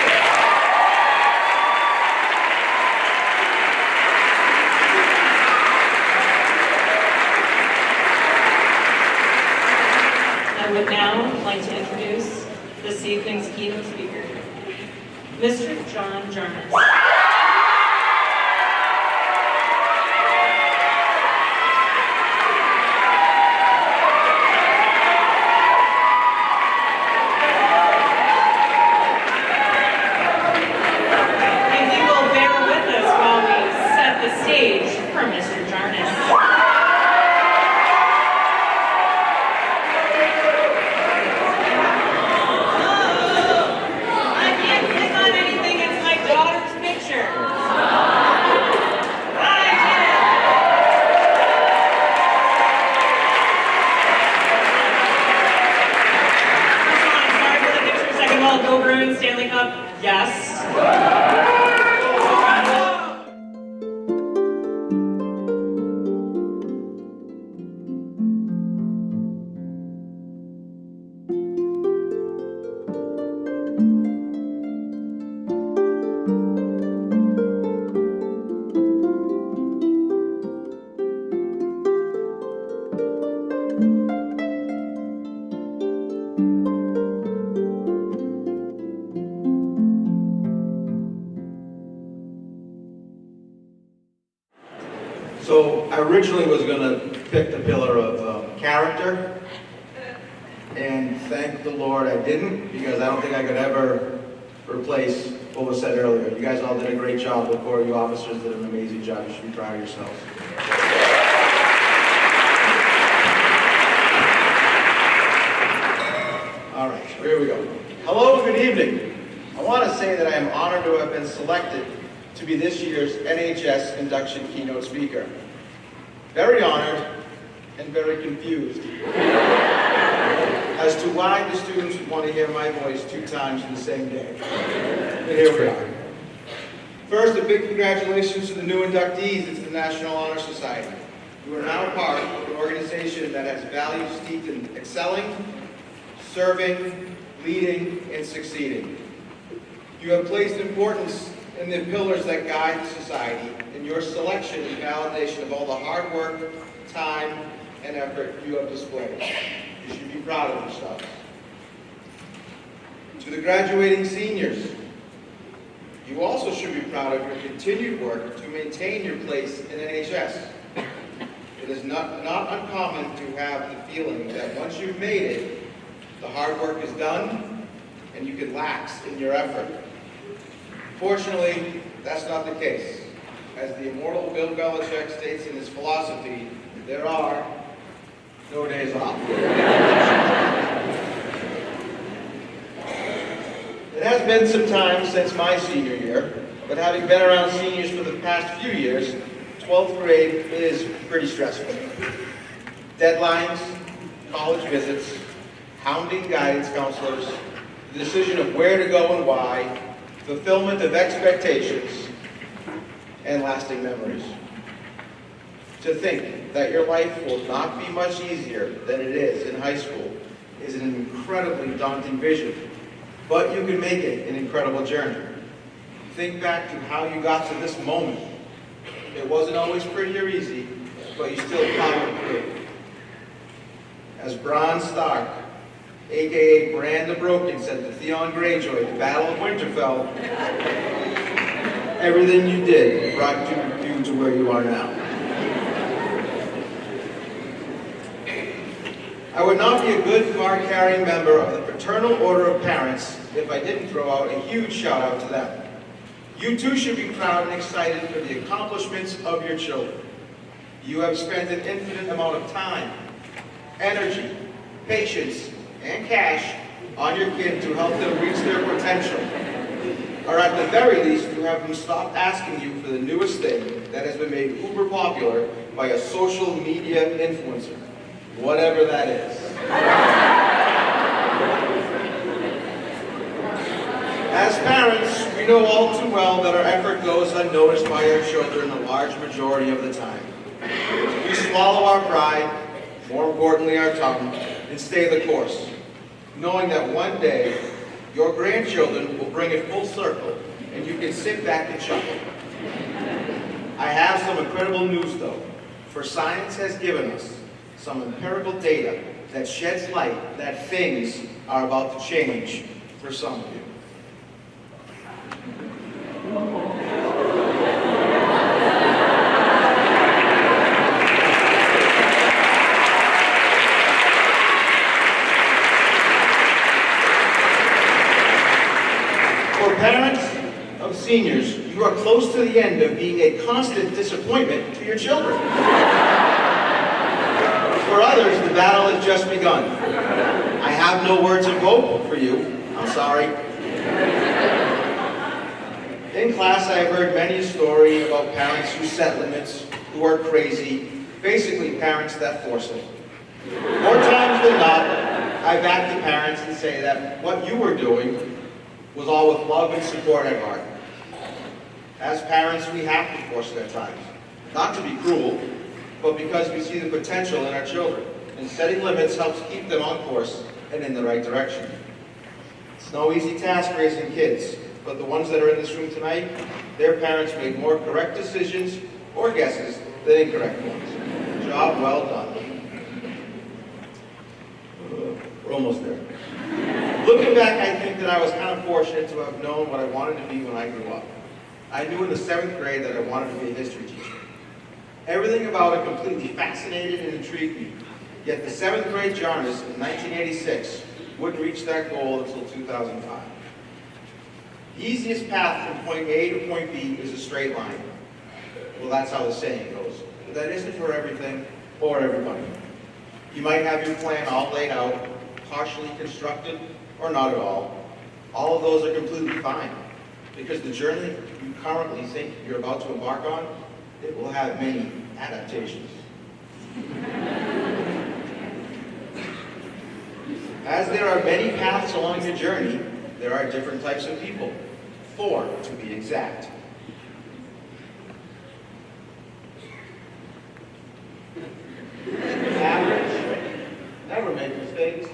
I would now like to introduce this evening's keynote speaker, Mr. John Jarmus. If you will bear with us while we set the stage for Mr. Jarmus. So I originally was going to pick the pillar of character, and thank the Lord I didn't, because I don't think I could ever replace what was said earlier. You guys all did a great job. The four of you officers did an amazing job. You should be proud of yourselves. All right, so here we go. Hello, good evening. I want to say that I am honored to have been selected to be this year's NHS Induction Keynote Speaker. Very honored and very confused as to why the students would want to hear my voice 2 times in the same day. But here we are. First, a big congratulations to the new inductees into the National Honor Society. You are now part of an organization that has values steeped in excelling, serving, leading, and succeeding. You have placed importance in the pillars that guide the society, and your selection and validation of all the hard work, time, and effort you have displayed. You should be proud of yourselves. To the graduating seniors, you also should be proud of your continued work to maintain your place in NHS. It is not uncommon to have the feeling that once you've made it, the hard work is done, and you can lax in your effort. Fortunately, that's not the case. As the immortal Bill Belichick states in his philosophy, there are no days off. It has been some time since my senior year, but having been around seniors for the past few years, 12th grade is pretty stressful. Deadlines, college visits, hounding guidance counselors, the decision of where to go and why, fulfillment of expectations, and lasting memories. To think that your life will not be much easier than it is in high school is an incredibly daunting vision, but you can make it an incredible journey. Think back to how you got to this moment. It wasn't always pretty or easy, but you still powered through. As Bronn Stark, a.k.a. Bran the Broken, said to Theon Greyjoy at the Battle of Winterfell, everything you did brought you to where you are now. I would not be a good card-carrying member of the Fraternal Order of Parents if I didn't throw out a huge shout-out to them. You too should be proud and excited for the accomplishments of your children. You have spent an infinite amount of time, energy, patience, and cash on your kid to help them reach their potential. Or at the very least, to have them stop asking you for the newest thing that has been made uber popular by a social media influencer, whatever that is. As parents, we know all too well that our effort goes unnoticed by our children a large majority of the time. We swallow our pride, more importantly our tongue, and stay the course, knowing that one day your grandchildren will bring it full circle and you can sit back and chuckle. I have some incredible news though, for science has given us some empirical data that sheds light that things are about to change for some of you. For parents of seniors, you are close to the end of being a constant disappointment to your children. For others, the battle has just begun. I have no words of hope for you. I'm sorry. In class, I have heard many a story about parents who set limits, who are crazy, basically parents that force it. More times than not, I back the parents and say that what you were doing was all with love and support at heart. As parents, we have to force it at times. Not to be cruel, but because we see the potential in our children, and setting limits helps keep them on course and in the right direction. It's no easy task raising kids, but the ones that are in this room tonight, their parents made more correct decisions or guesses than incorrect ones. Job well done. We're almost there. Looking back, I think that I was kind of fortunate to have known what I wanted to be when I grew up. I knew in the 7th grade that I wanted to be a history teacher. Everything about it completely fascinated and intrigued me. Yet the 7th grade Jarvis in 1986 wouldn't reach that goal until 2005. The easiest path from point A to point B is a straight line. Well, that's how the saying goes. But that isn't for everything or everybody. You might have your plan all laid out, partially constructed, or not at all. All of those are completely fine, because the journey you currently think you're about to embark on, it will have many adaptations. As there are many paths along your journey, there are different types of people. 4, to be exact. Average, never make mistakes,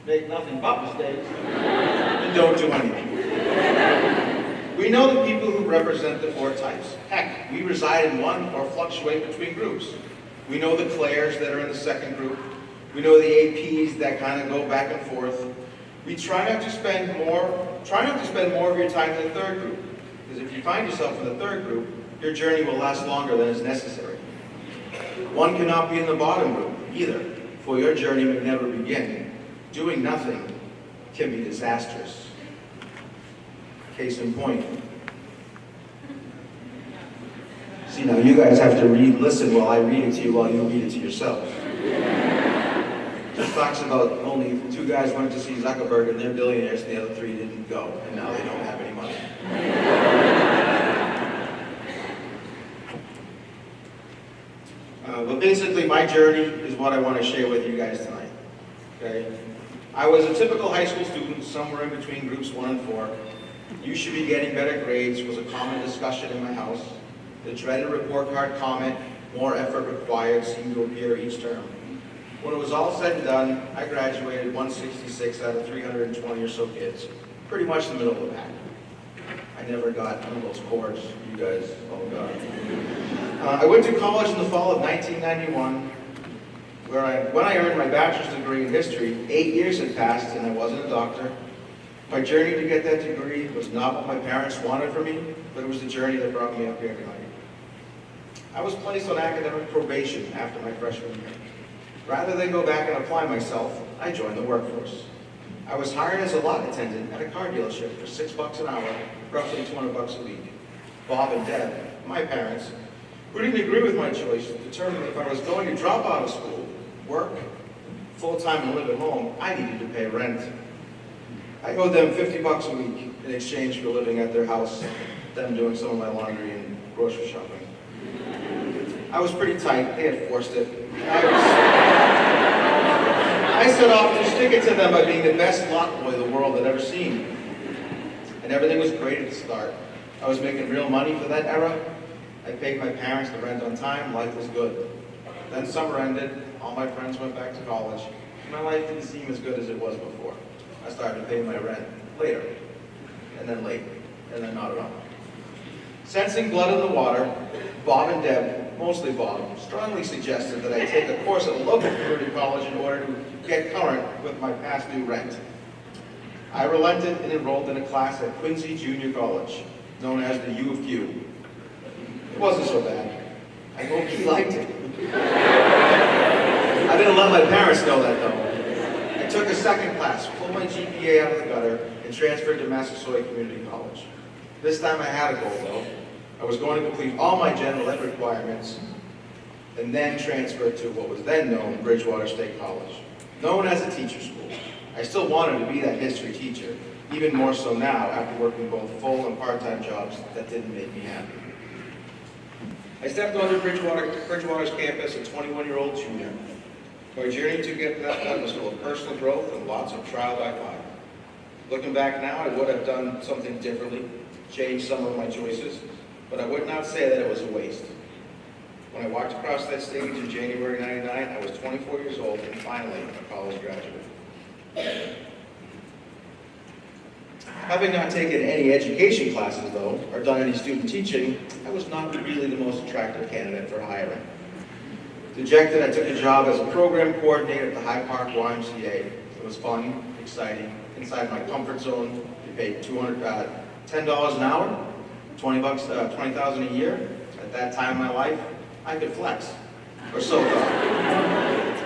make nothing but mistakes, and don't do anything. We know the people who represent the 4 types. Heck, we reside in one or fluctuate between groups. We know the Claires that are in the 2nd group. We know the APs that kind of go back and forth. We try not to spend more of your time in the 3rd group, because if you find yourself in the 3rd group, your journey will last longer than is necessary. One cannot be in the bottom group either, for your journey may never begin. Doing nothing can be disastrous. Case in point. See, now you guys have to listen while I read it to you while you read it to yourself. It talks about only 2 guys went to see Zuckerberg and they're billionaires and the other 3 didn't go, and now they don't have any money. But basically, my journey is what I want to share with you guys tonight. Okay? I was a typical high school student, somewhere in between groups 1 and 4. You should be getting better grades was a common discussion in my house. The dreaded report card comment, more effort required, seemed to appear each term. When it was all said and done, I graduated 166 out of 320 or so kids, pretty much the middle of the pack. I never got one of those cords you guys all got. I went to college in the fall of 1991, when I earned my bachelor's degree in history. 8 years had passed and I wasn't a doctor. My journey to get that degree was not what my parents wanted for me, but it was the journey that brought me up here tonight. I was placed on academic probation after my freshman year. Rather than go back and apply myself, I joined the workforce. I was hired as a lot attendant at a car dealership for $6 an hour, roughly $200 a week. Bob and Deb, my parents, who didn't agree with my choice, determined if I was going to drop out of school, work full-time and live at home, I needed to pay rent. I owed them $50 a week in exchange for living at their house, them doing some of my laundry and grocery shopping. I was pretty tight. They had forced it. I set off to stick it to them by being the best lot boy the world had ever seen. And everything was great at the start. I was making real money for that era. I paid my parents the rent on time. Life was good. Then summer ended. All my friends went back to college. My life didn't seem as good as it was before. I started to pay my rent later, and then late, and then not at all. Sensing blood in the water, Bob and Deb, mostly Bob, strongly suggested that I take a course at a local community college in order to get current with my past due rent. I relented and enrolled in a class at Quincy Junior College, known as the U of Q. It wasn't so bad. I hope he liked it. I didn't let my parents know that, though. I took a second class, pulled my GPA out of the gutter, and transferred to Massasoit Community College. This time I had a goal, though. I was going to complete all my general ed requirements and then transfer to what was then known Bridgewater State College, known as a teacher school. I still wanted to be that history teacher, even more so now after working both full and part-time jobs that didn't make me happy. I stepped onto Bridgewater's campus at 21-year-old junior. My journey to get to that point was full of personal growth and lots of trial by fire. Looking back now, I would have done something differently, changed some of my choices, but I would not say that it was a waste. When I walked across that stage in January '99, I was 24 years old and finally a college graduate. Having not taken any education classes, though, or done any student teaching, I was not really the most attractive candidate for hiring. Dejected, I took a job as a program coordinator at the High Park YMCA. It was fun, exciting, inside my comfort zone. We paid $10 an hour, $20,000 a year. At At that time in my life, I could flex, or so thought.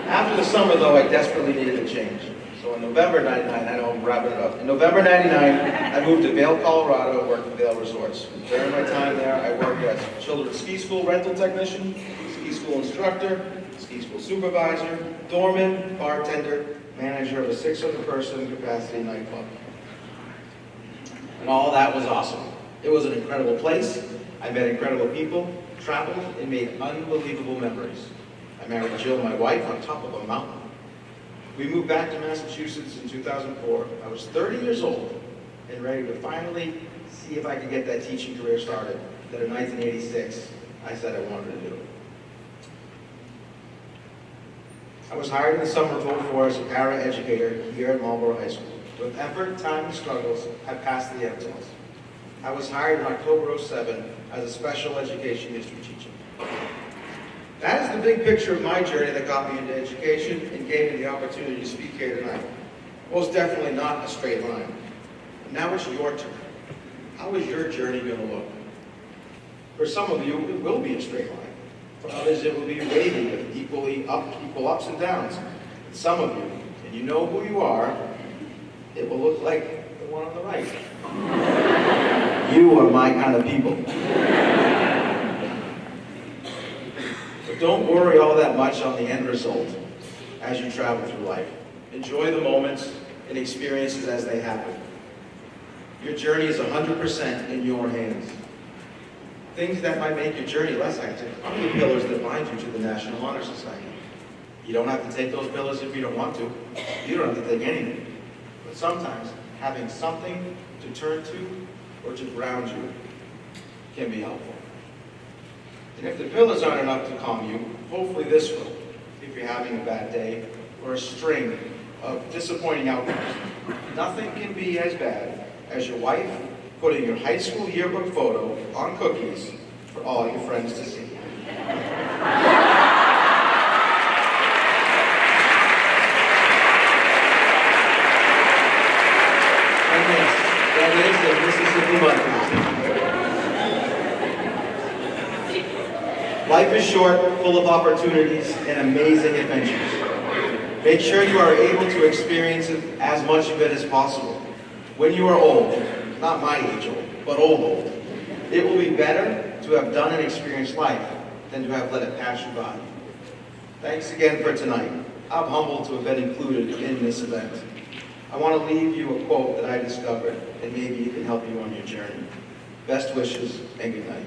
After the summer, though, I desperately needed a change. So in November 99, I know I'm wrapping it up. In November 99, I moved to Vail, Colorado, and worked at Vail Resorts. During my time there, I worked as children's ski school rental technician, ski school instructor, ski school supervisor, doorman, bartender, manager of a 600-person capacity nightclub. And all that was awesome. It was an incredible place. I met incredible people, traveled, and made unbelievable memories. I married Jill, my wife, on top of a mountain. We moved back to Massachusetts in 2004. I was 30 years old and ready to finally see if I could get that teaching career started that in 1986 I said I wanted to do. I was hired in the summer of 2004 as a para-educator here at Marlborough High School. With effort, time, and struggles, I passed the MTELs. I was hired in October of 2007 as a special education history teacher. That is the big picture of my journey that got me into education and gave me the opportunity to speak here tonight. Most definitely not a straight line. Now it's your turn. How is your journey going to look? For some of you, it will be a straight line. For others, it will be wavy with equal ups and downs. And some of you, and you know who you are, it will look like the one on the right. You are my kind of people. But don't worry all that much on the end result as you travel through life. Enjoy the moments and experiences as they happen. Your journey is 100% in your hands. Things that might make your journey less hectic are the pillars that bind you to the National Honor Society. You don't have to take those pillars if you don't want to. You don't have to take anything. But sometimes having something to turn to or to ground you can be helpful. And if the pillars aren't enough to calm you, hopefully this will, if you're having a bad day or a string of disappointing outcomes. Nothing can be as bad as your wife putting your high school yearbook photo on cookies for all your friends to see. And yes, that is the Mississippi Mud. Life is short, full of opportunities and amazing adventures. Make sure you are able to experience as much of it as possible. When you are old, not my age old, but old, it will be better to have done and experienced life than to have let it pass you by. Thanks again for tonight. I'm humbled to have been included in this event. I want to leave you a quote that I discovered, and maybe it can help you on your journey. Best wishes and good night.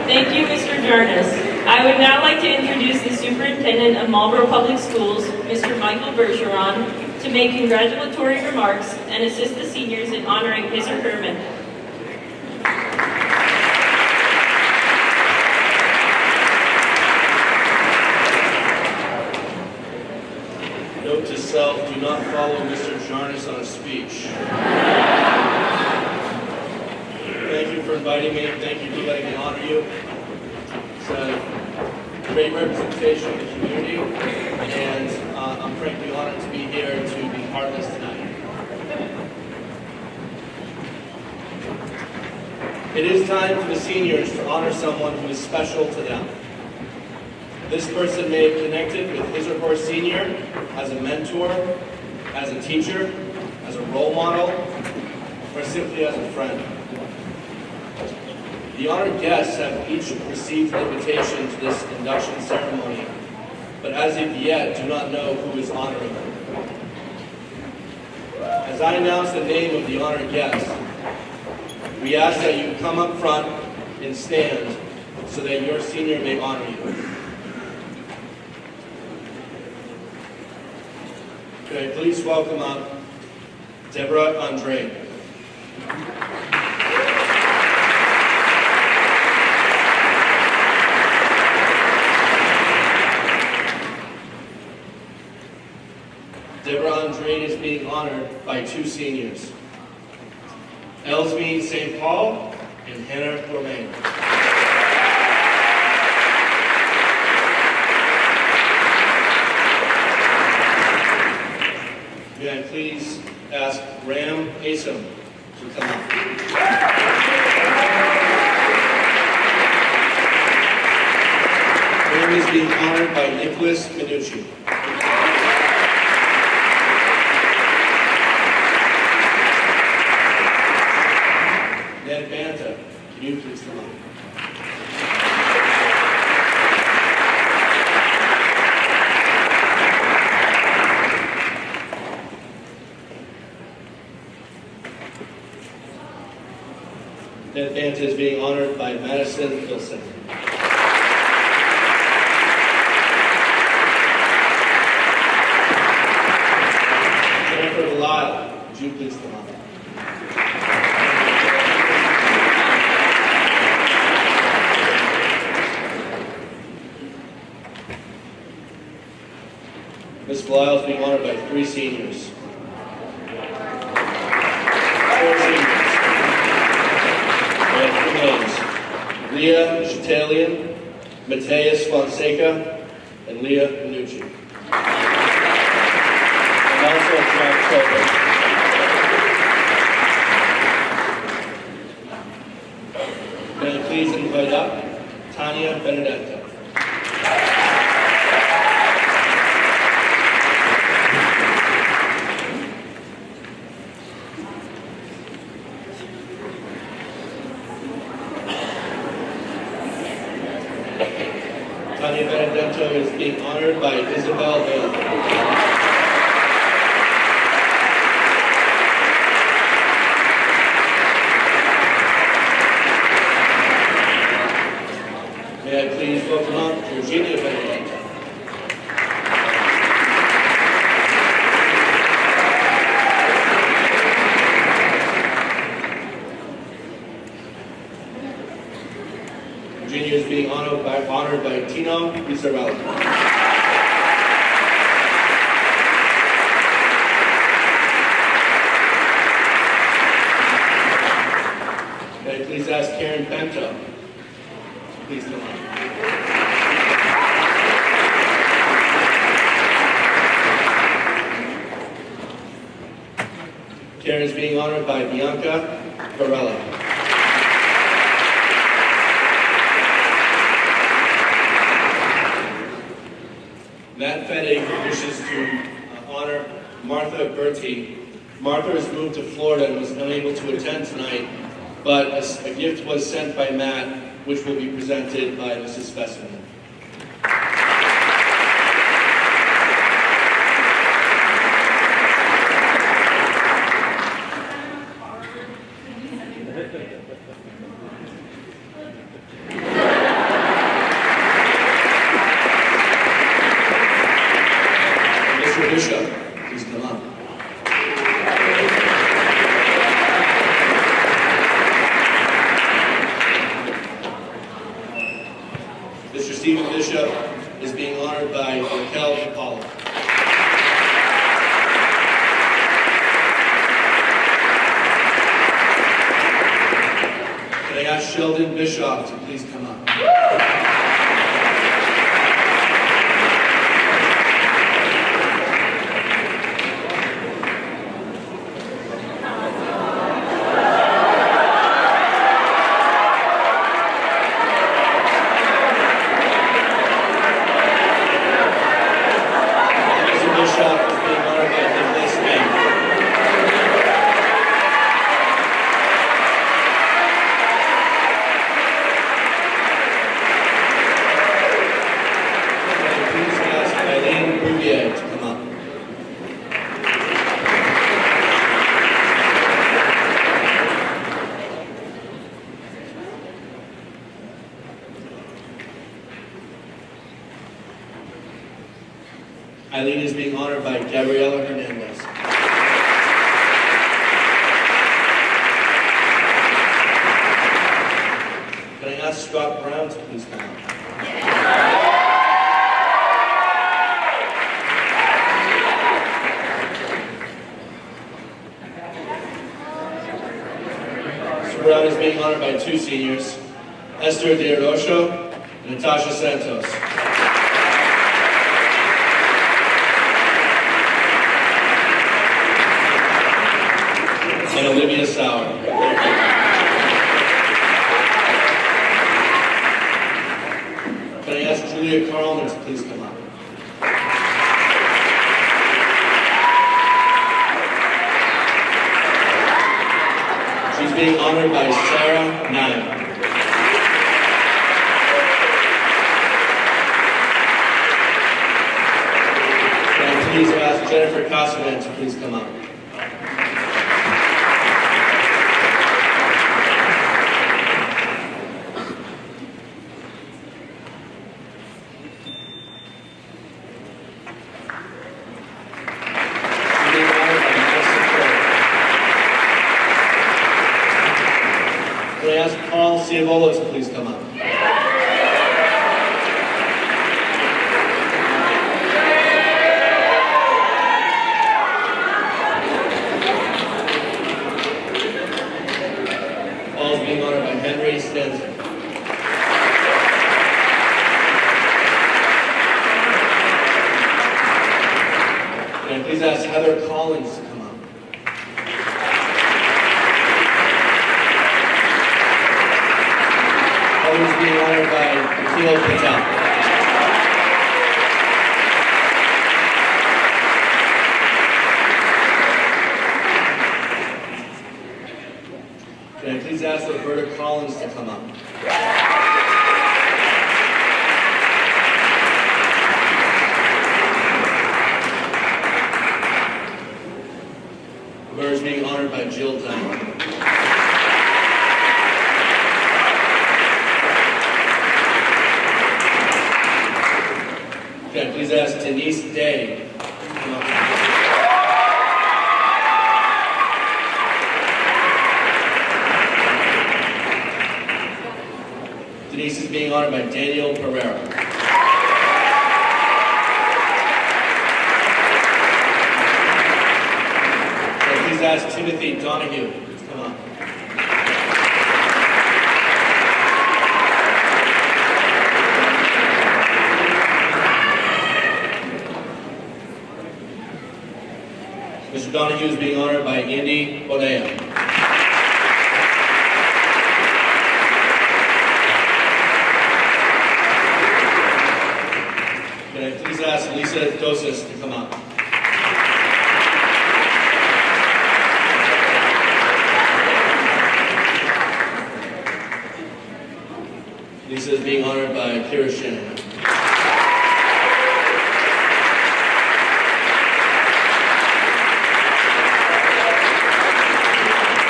Thank you, Mr. Jarnes. I would now like to introduce the Superintendent of Marlborough Public Schools, Mr. Michael Bergeron, to make congratulatory remarks and assist the seniors in honoring his or her mentor. Note to self, do not follow Mr. Jarnes on a speech. Thank you for inviting me, and thank you for letting me honor you. It's a great representation of the community, and I'm frankly honored to be here to be part of this tonight. It is time for the seniors to honor someone who is special to them. This person may have connected with his or her senior as a mentor, as a teacher, as a role model, or simply as a friend. The honored guests have each received an invitation to this induction ceremony, but as of yet do not know who is honoring them. As I announce the name of the honored guest, we ask that you come up front and stand so that your senior may honor you. Could I please welcome up Deborah Andre. Deborah Andre is being honored by two seniors, Elsme St. Paul and Hannah Romaine. Asim to come up. Graham is being honored by Nicholas Minucci. Ned Banta, can you please come up? Ned Banta is being honored by Madison Wilson. Jennifer Lyle, would you please come up? Ms. Belial is being honored by 3 seniors. 4 seniors. We have 3 names. Leah Chatalian, Mateus Fonseca, and Leah Minucci. And also Jack Tobin. May I please invite up Tanya Benedetto. Tanya Benedetto is being honored by Isabel Bailey. May I please welcome up Virginia Benedetto. Virginia is being honored by Tino Pizzarella. May I please ask Karen Pento? Please come on. Karen is being honored by Bianca Varela. Matt Fettig wishes to honor Martha Bertie. Martha has moved to Florida and was unable to attend tonight, but a gift was sent by Matt, which will be presented by Mrs. Specimen. Mr. Bishop, please come up. Mr. Stephen Bishop is being honored by Raquel Apollo. Can I ask Sheldon Bishop to please come up? Eileen is being honored by Gabriela Hernandez. Can I ask Scott Brown to please come up? Mr. Brown is being honored by 2 seniors, Esther De Rocho and Natasha Santos. and Olivia Sauer. Can I ask Julia Carlman to please come up? She's being honored by Sarah Naya. Please ask Jennifer Casavan to please come up. Can I ask Paul Ciavolo to please come up? Being honored by Henry Stenson. And please ask Heather Collins to come up. Heather is being honored by Nikhil Patel. Can I please ask Roberta Collins to come up? Roberta is being honored by Jill Dunn. Can I please ask Denise Day to come up? Denise is being honored by Daniel Pereira. So please ask Timothy Donahue to come up. Mr. Donahue is being honored by Andy Bonea. Can I please ask Lisa Dosas to come up? Lisa is being honored by Kira Shannon.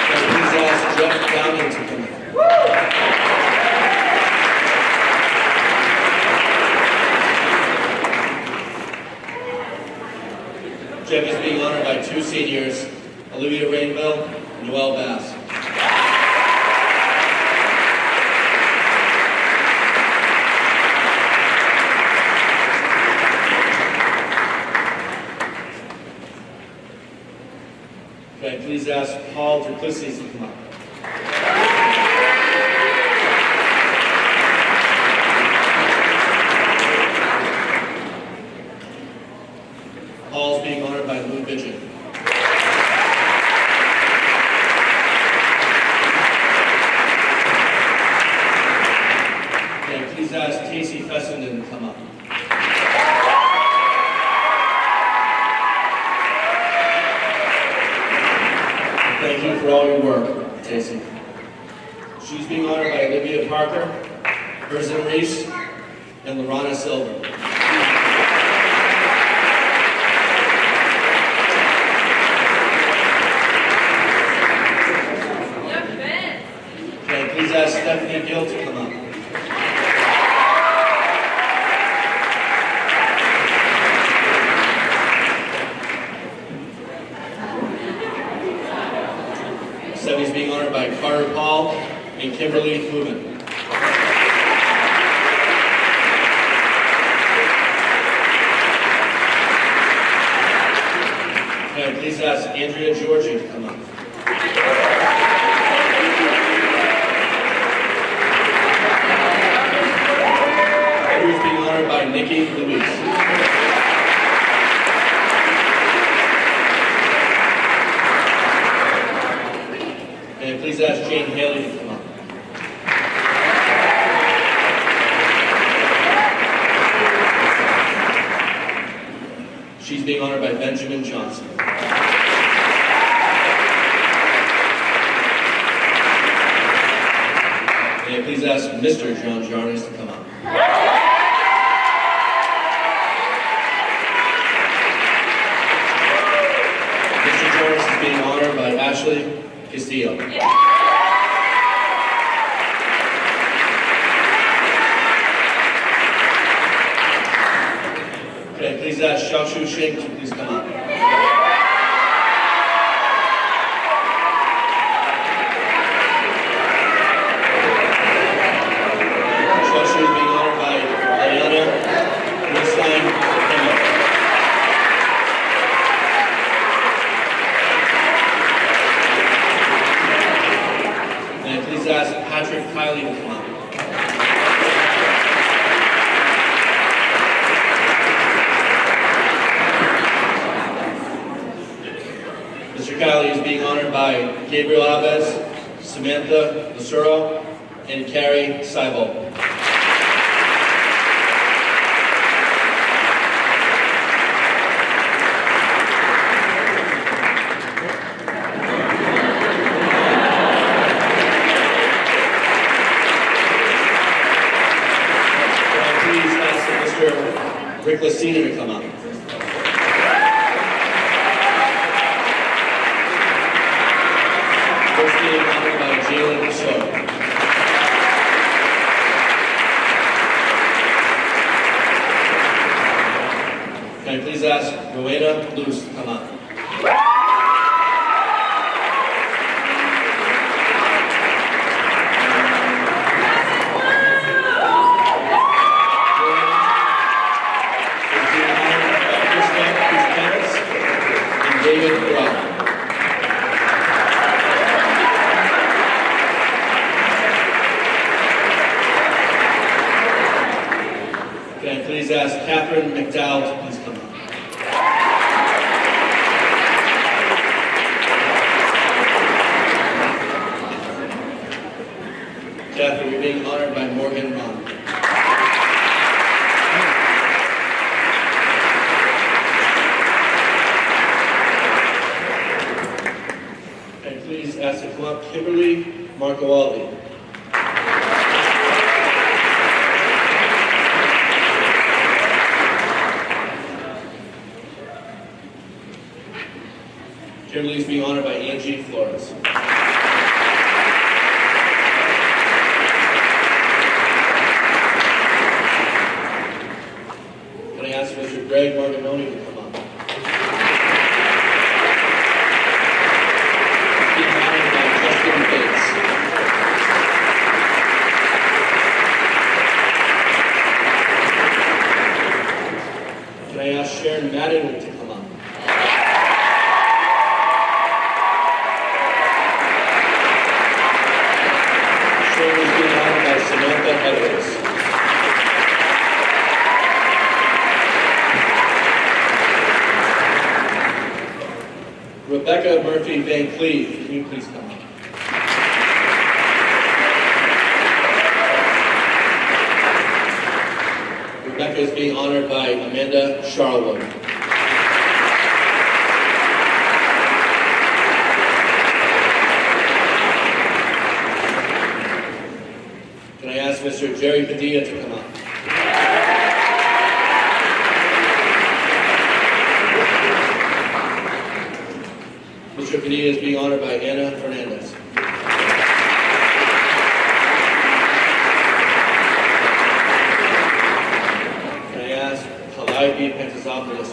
Can I please ask Jeff Downing to come up? Jeff is being honored by two seniors, Olivia Rainville and Noel Bass. Can I please ask Paul Duplessis to come up? Paul's being honored by Lou Bidget. Can I please ask Casey Fessenden to come up? Thank you for all your work, Casey. She's being honored by Olivia Parker, Berzin Reese, and Lorana Silver. Can I please ask Stephanie Gill to come up? Stephanie's being honored by Carter Paul and Kimberly Fluman. Can I please ask Andrea Georgie to come up? Andrew's being honored by Nikki Louise. Kane Haley to come up. She's being honored by Benjamin Johnson. May I please ask Mr. John Jarnes to come up. Mr. Jarnes is being honored by Ashley Castillo. Okay, please ask Xiaoshu Shing to please come up. Xiaoshu is being honored by Diana Winsline. May I please ask Patrick Kiley to come up. Mr. Kiley is being honored by Gabriel Alves, Samantha Lucero, and Carrie Seibel. Please ask Mr. Rick Lacina to come up. First being honored by Jalen Rousseau. Can I please ask Rowena Luce to come up? David Brown. Can I please ask Catherine McDowell to please come up? Catherine, you're being honored by Morgan Ron. Please ask to come up Kimberly Markowaldi. Kimberly is being honored by Angie Flores. Can I ask Mr. Greg Marganoni to come up? Can I ask Sharon Madden to come up? Sharon is being honored by Samantha Edwards. Rebecca Murphy Van Cleve, can you please come up? Rebecca is being honored by Amanda Charlotte. Can I ask Mr. Jerry Padilla to come up? Mr. Padilla is being honored by Anna Fernandez. Ivy Pentazopoulos.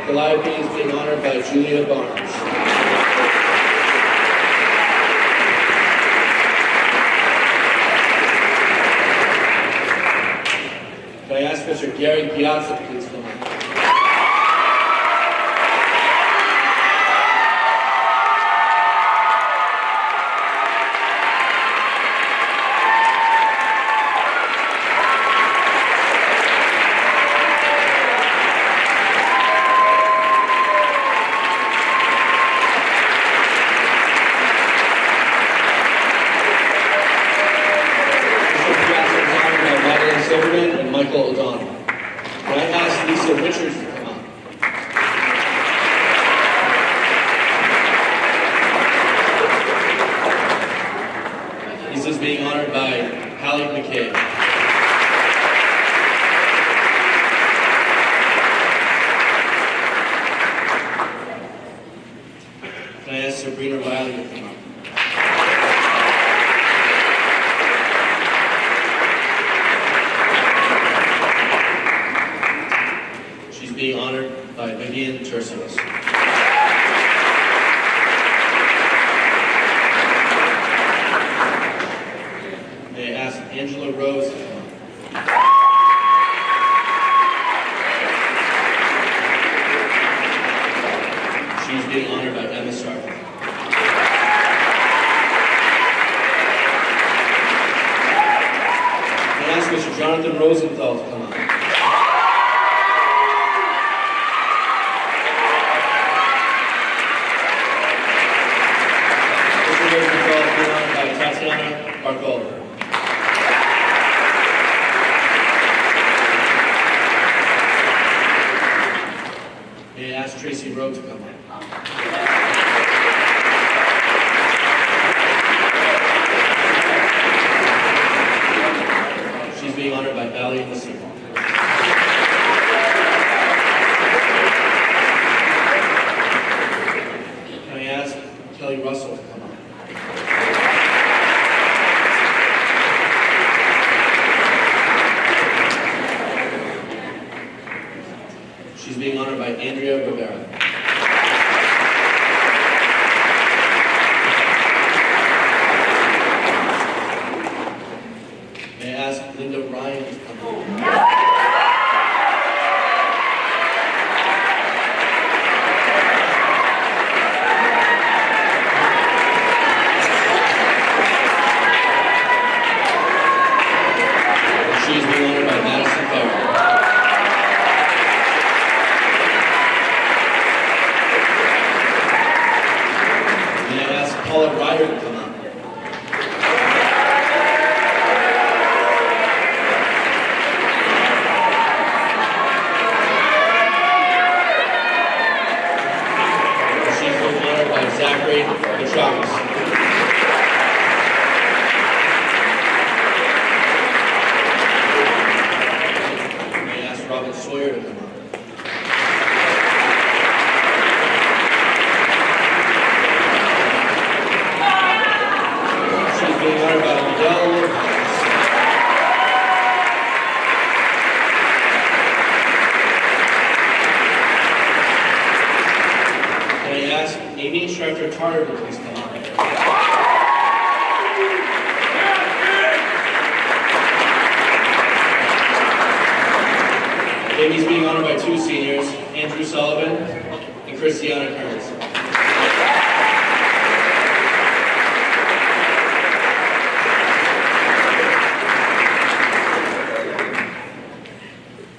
Calliope is being honored by Julia Barnes. Can I ask Mr. Gary Piazza to please come up? Can Michael O'Donnell. Can I ask Lisa Richards to come up? Lisa's being honored by Hallie McKay. Can I ask Sabrina Riley to come up? She's being honored by Vivian Tercios. May I ask Angela Rose to come up? She's being honored by Emma Sargent. May I ask Mr. Jonathan Rosenthal to come up? Mr. Rosenthal is being honored by Tatiana Barkova. May I ask Tracy Rowe to come up? She's being honored by Valley Lissy. Can I ask Kelly Russell to come up? She's being honored by Andrea Rivera. May I ask Linda Ryan to come up? She's being honored by Madison Farrell. May I ask Paula Ryder to come up? She's being honored by Zachary Petrakis. May I ask Robin Sawyer to come up? She's being honored by Miguel Lopez. Can I ask Amy Schrechter Tarter to please come up? Amy's being honored by two seniors, Andrew Sullivan and Christiana Kearns.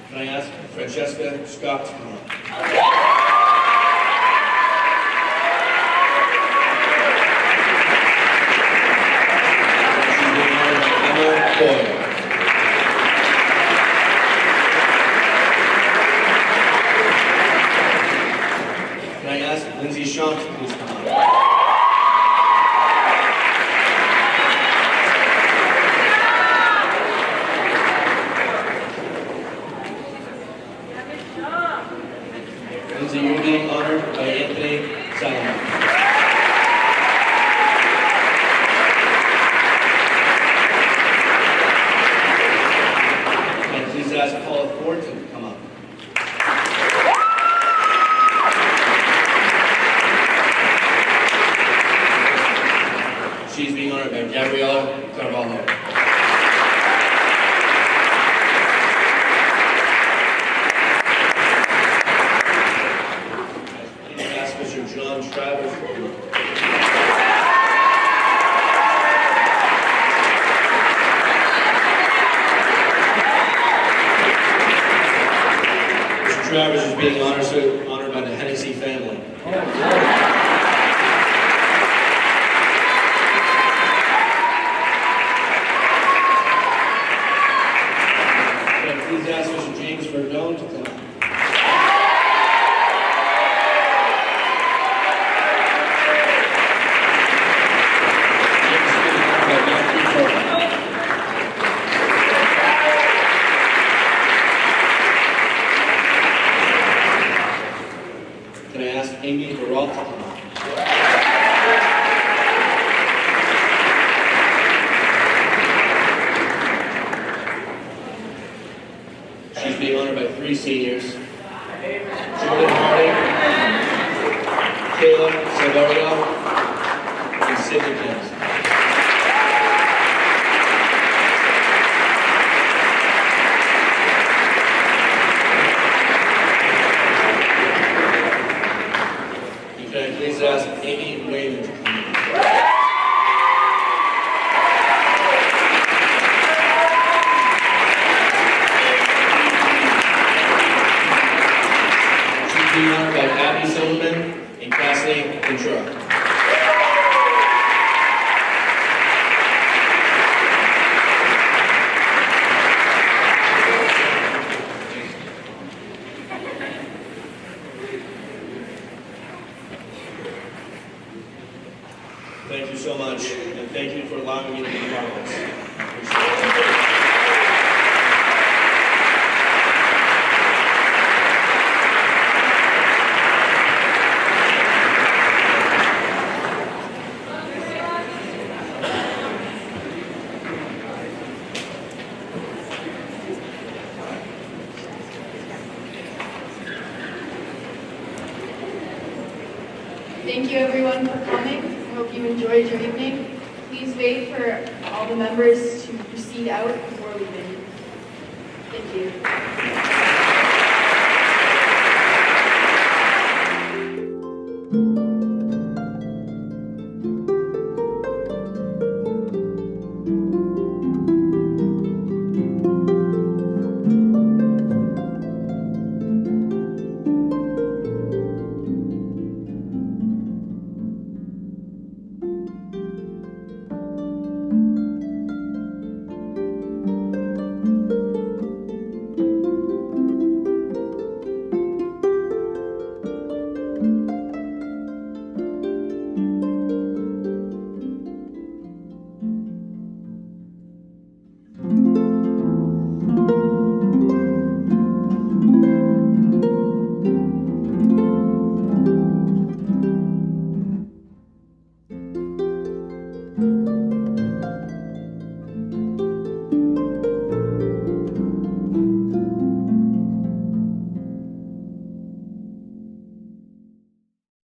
Can I ask Francesca Scott to come up? She's being honored by Emma Boyd. Can I ask Lindsay Shamp to please come up? Lindsay, you're being honored by Anthony Salomon. Can I please ask Paula Ford to come up? She's being honored by Gabriella Carvalho. Can I ask Mr. John Travers to come up? Mr. Travers is being honored by the Hennessy family. Can I Stroud, and Sidney Kent. Can I please ask Amy Wayman to come in? She's being honored by Abby Silverman and Kathleen Ventura. Thank you so much, and thank you for allowing me to be part of this. Appreciate it. Thank you everyone for coming. I hope you enjoyed your evening. Please wait for all the members to proceed out before leaving. Thank you.